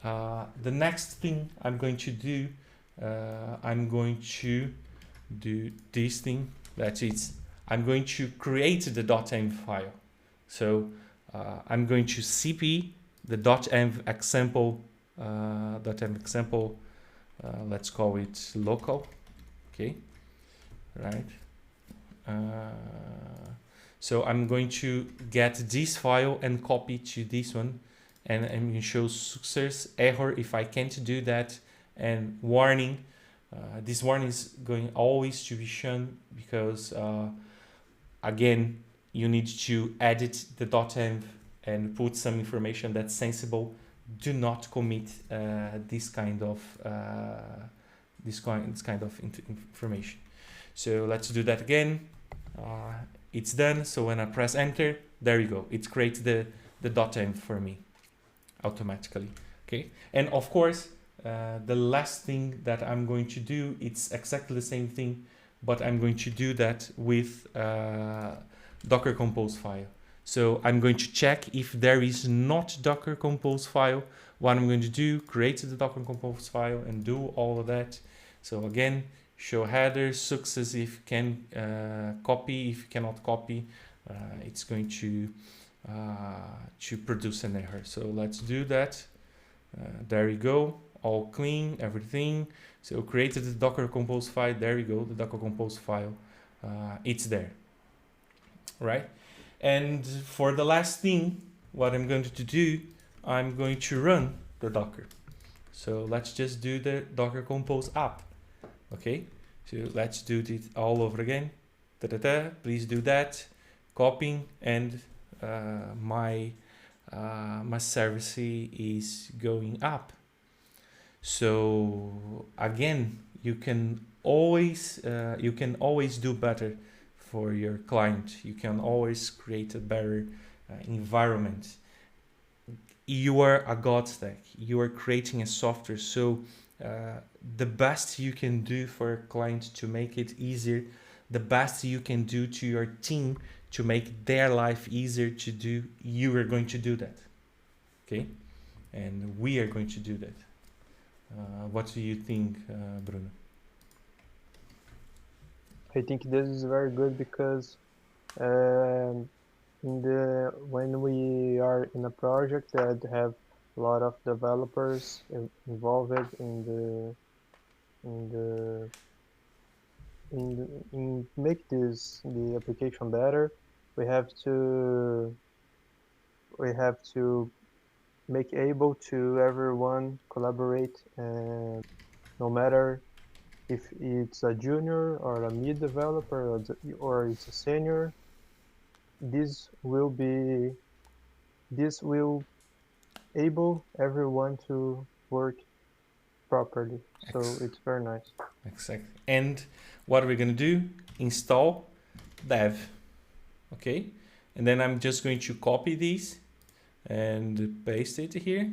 The next thing I'm going to do, I'm going to do this thing. That is, I'm going to create the .env file. So I'm going to cp the .env example, let's call it local. Okay, right. So I'm going to get this file and copy to this one, and I'm going to show success, error if I can't do that, and warning. This warning is going always to be shown because again, you need to edit the .env and put some information that's sensible. Do not commit this kind of information. So let's do that again. It's done. So when I press enter, there you go. It creates the .env for me automatically. Okay. And of course, the last thing that I'm going to do, it's exactly the same thing, but I'm going to do that with Docker Compose file. So I'm going to check if there is not Docker Compose file. What I'm going to do, create the Docker Compose file and do all of that. So again, show header, success if you can copy, if you cannot copy, it's going to produce an error. So let's do that. There you go, all clean, everything. So created the Docker Compose file, there you go, the Docker Compose file, it's there, right? And for the last thing, what I'm going to do, I'm going to run the Docker. So let's just do the Docker Compose app. Okay, so let's do it all over again. Please do that. Copying, and my service is going up. So again, you can always do better for your client. You can always create a better environment. You are a god stack. You are creating a software. So the best you can do for a client to make it easier, the best you can do to your team to make their life easier to do, you are going to do that. Okay? And we are going to do that. What do you think, Bruno? I think this is very good because when we are in a project that have a lot of developers involved in make the application better, we have to make able to everyone collaborate, and no matter if it's a junior or a mid developer or it's a senior, this will able everyone to work properly. So it's very nice. Exactly. And what we're going to do, install dev. Okay. And then I'm just going to copy these and paste it here.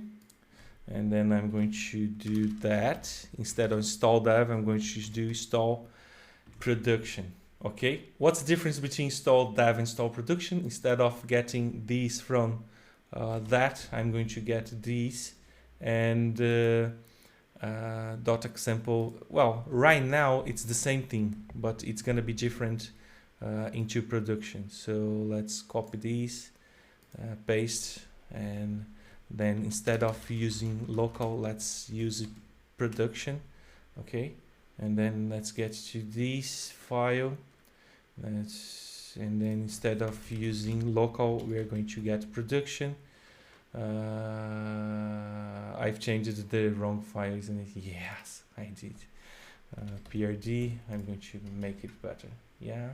And then I'm going to do that. Instead of install dev, I'm going to do install production. Okay. What's the difference between install dev and install production? Instead of getting these from that, I'm going to get these and dot example. Well, right now it's the same thing, but it's going to be different into production. So let's copy these, paste, and then instead of using local, let's use production. Okay, and then let's get to this file. And then instead of using local, we are going to get production. I've changed the wrong file, isn't it? Yes, I did. PRD, I'm going to make it better. Yeah,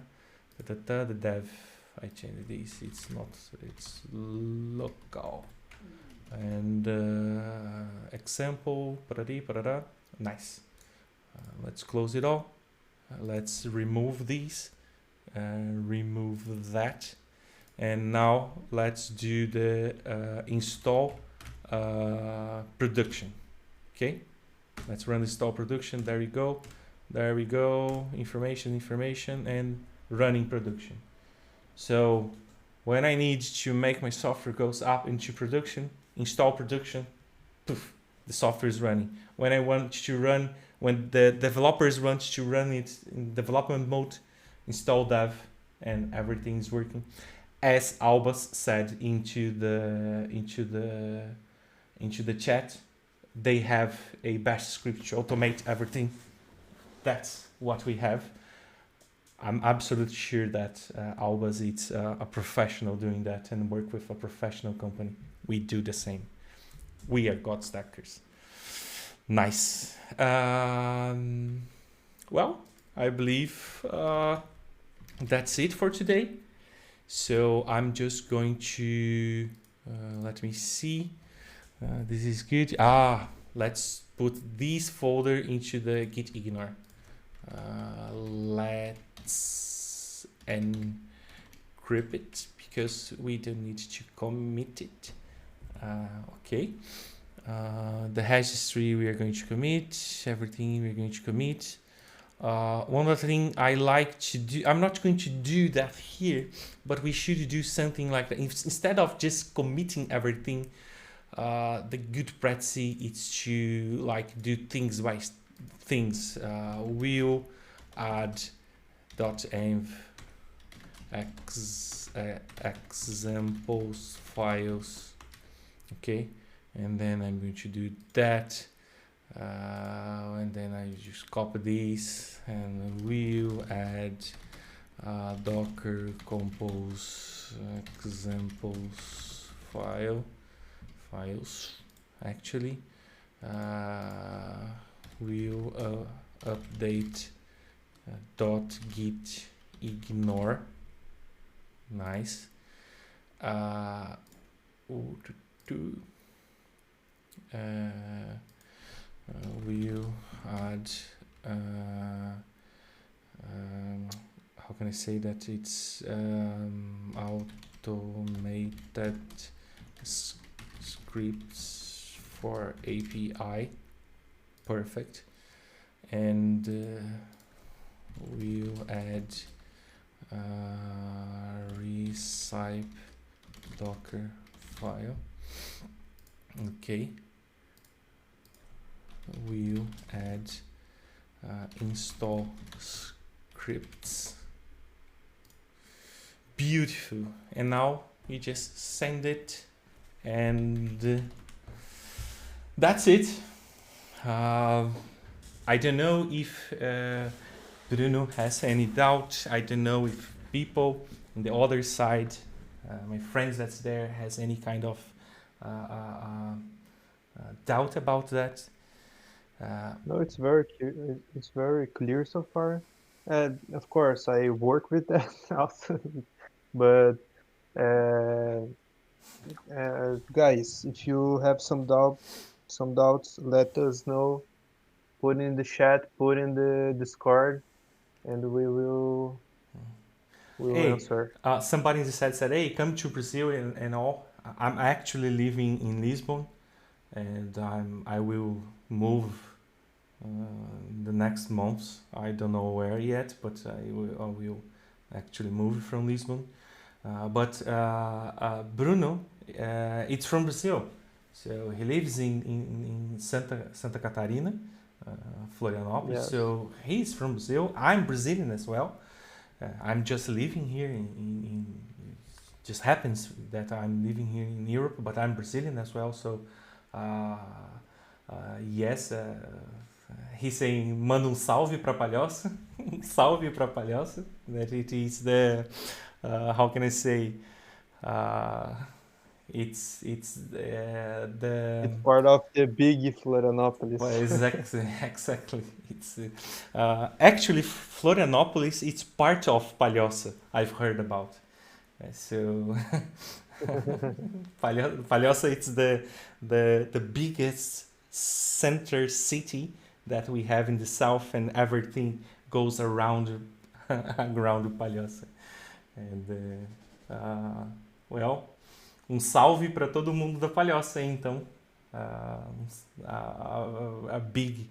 the dev, I changed this. It's not, it's local. And example, parada, nice. Let's close it all. Let's remove these, remove that. And now let's do the install production. Okay, let's run install production. There we go. There we go. Information, and running production. So when I need to make my software goes up into production, install production, poof, the software is running. When I want to run, when the developers want to run it in development mode, install dev, and everything is working. As Albus said into the chat, they have a bash script to automate everything. That's what we have. I'm absolutely sure that Albus is a professional doing that and work with a professional company. We do the same. We are God stackers. Nice. Well, I believe that's it for today. So I'm just going to let me see. This is good. Let's put this folder into the git ignore. Let's encrypt it because we don't need to commit it. Okay. The registry we are going to commit. Everything we're going to commit. One other thing I like to do, I'm not going to do that here, but we should do something like that. Instead of just committing everything, the good practice is to like do things by things. We'll add .env examples files, okay, and then I'm going to do that. And then I just copy this and we'll add docker compose examples files actually. We'll update .git ignore. Nice. We'll add how can I say that it's automated scripts for API. Perfect. And we'll add recipe docker file. Okay. We'll add install scripts. Beautiful. And now we just send it, and that's it. I don't know if Bruno has any doubt. I don't know if people on the other side, my friends that's there, has any kind of doubt about that. No, it's very clear so far. And of course, I work with that also. But guys, if you have some doubts, let us know. Put in the chat, put in the Discord, and we will answer. Somebody in the chat said, "Hey, come to Brazil and all." I'm actually living in Lisbon, and I will move the next month. I don't know where yet, but I will actually move from Lisbon. But Bruno, it's from Brazil, so he lives in Santa Catarina, Florianópolis. Yes. So he's from Brazil. I'm Brazilian as well. I'm just living here in just happens that I'm living here in Europe, but I'm Brazilian as well. So yes, he's saying manda salve pra Palhoça. Salve pra Palhoça. That it is the how can I say? It's It's part of the big well, Florianopolis. exactly, exactly. It's actually Florianopolis. It's part of Palhoça. I've heard about. So Palhoça, it's the biggest center city that we have in the south, and everything goes around around Palhoça. And well, salve para todo mundo da Palhoça, hein, então. A big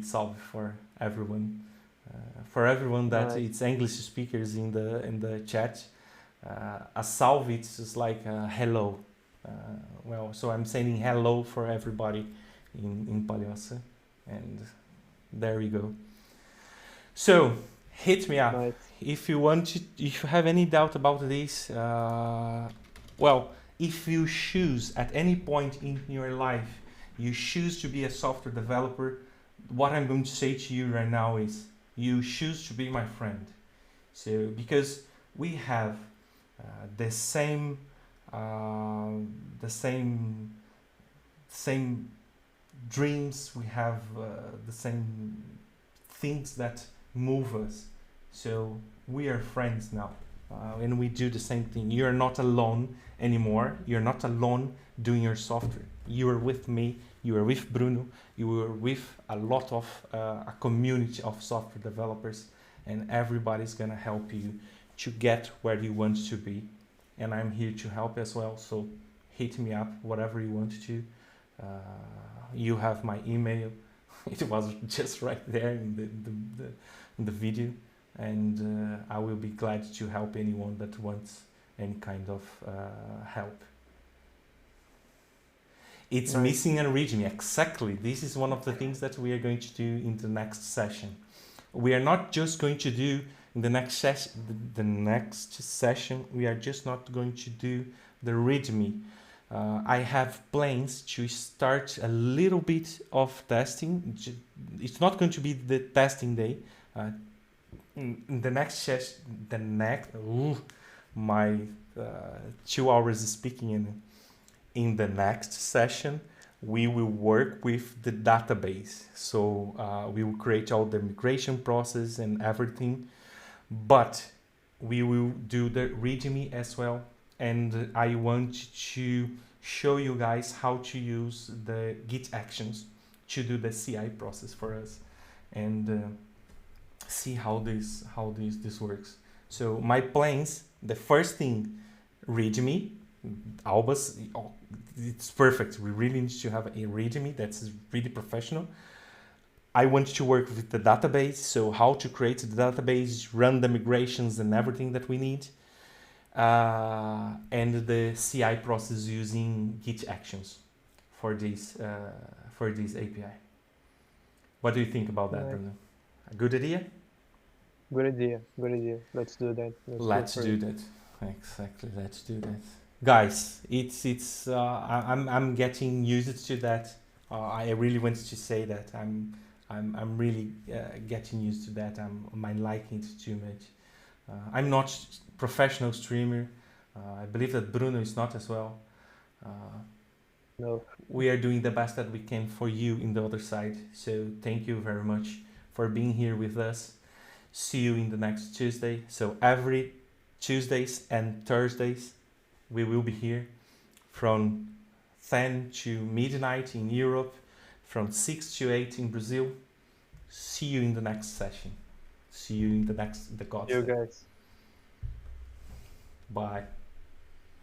salve for everyone that Nice. it's English speakers in the chat. A salve, it's just like hello. Well, so I'm saying hello for everybody in Palhoça, and there we go. So hit me up Nice. if you want to, if you have any doubt about this. Well, if you choose at any point in your life, you choose to be a software developer, what I'm going to say to you right now is you choose to be my friend. So because we have the same same dreams, we have the same things that move us. So we are friends now, and we do the same thing. You're not alone anymore. You're not alone doing your software. You are with me. You are with Bruno. You are with a lot of a community of software developers, and everybody's gonna help you to get where you want to be. And I'm here to help as well. So hit me up, whatever you want to. You have my email. It was just right there in the video, and I will be glad to help anyone that wants any kind of help. It's Nice. missing a README. Exactly. This is one of the things that we are going to do in the next session. We are not just going to do in the next session. The next session, we are just not going to do the README. I have plans to start a little bit of testing. It's not going to be the testing day. In the next session, my 2 hours speaking in the next session, we will work with the database. So we will create all the migration process and everything, but we will do the README as well. And I want to show you guys how to use the Git actions to do the CI process for us, and see how this works. So my plans, the first thing, README, Albus, it's perfect. We really need to have a README that's really professional. I want to work with the database, so how to create the database, run the migrations and everything that we need. And the CI process using Git actions for this API. What do you think about that, Nice. Bruno? A good idea? Good idea. Good idea. Let's do that. Let's do that. Exactly. Let's do that, guys. It's I'm getting used to that. I really wanted to say that I'm really getting used to that. I'm liking it too much. I'm not professional streamer. I believe that Bruno is not as well. No. We are doing the best that we can for you in the other side. So thank you very much for being here with us. See you in the next Tuesday. So every Tuesdays and Thursdays we will be here from 10 to midnight in Europe, from 6 to 8 in Brazil. See you in the next session. See you in the God. You guys. Bye.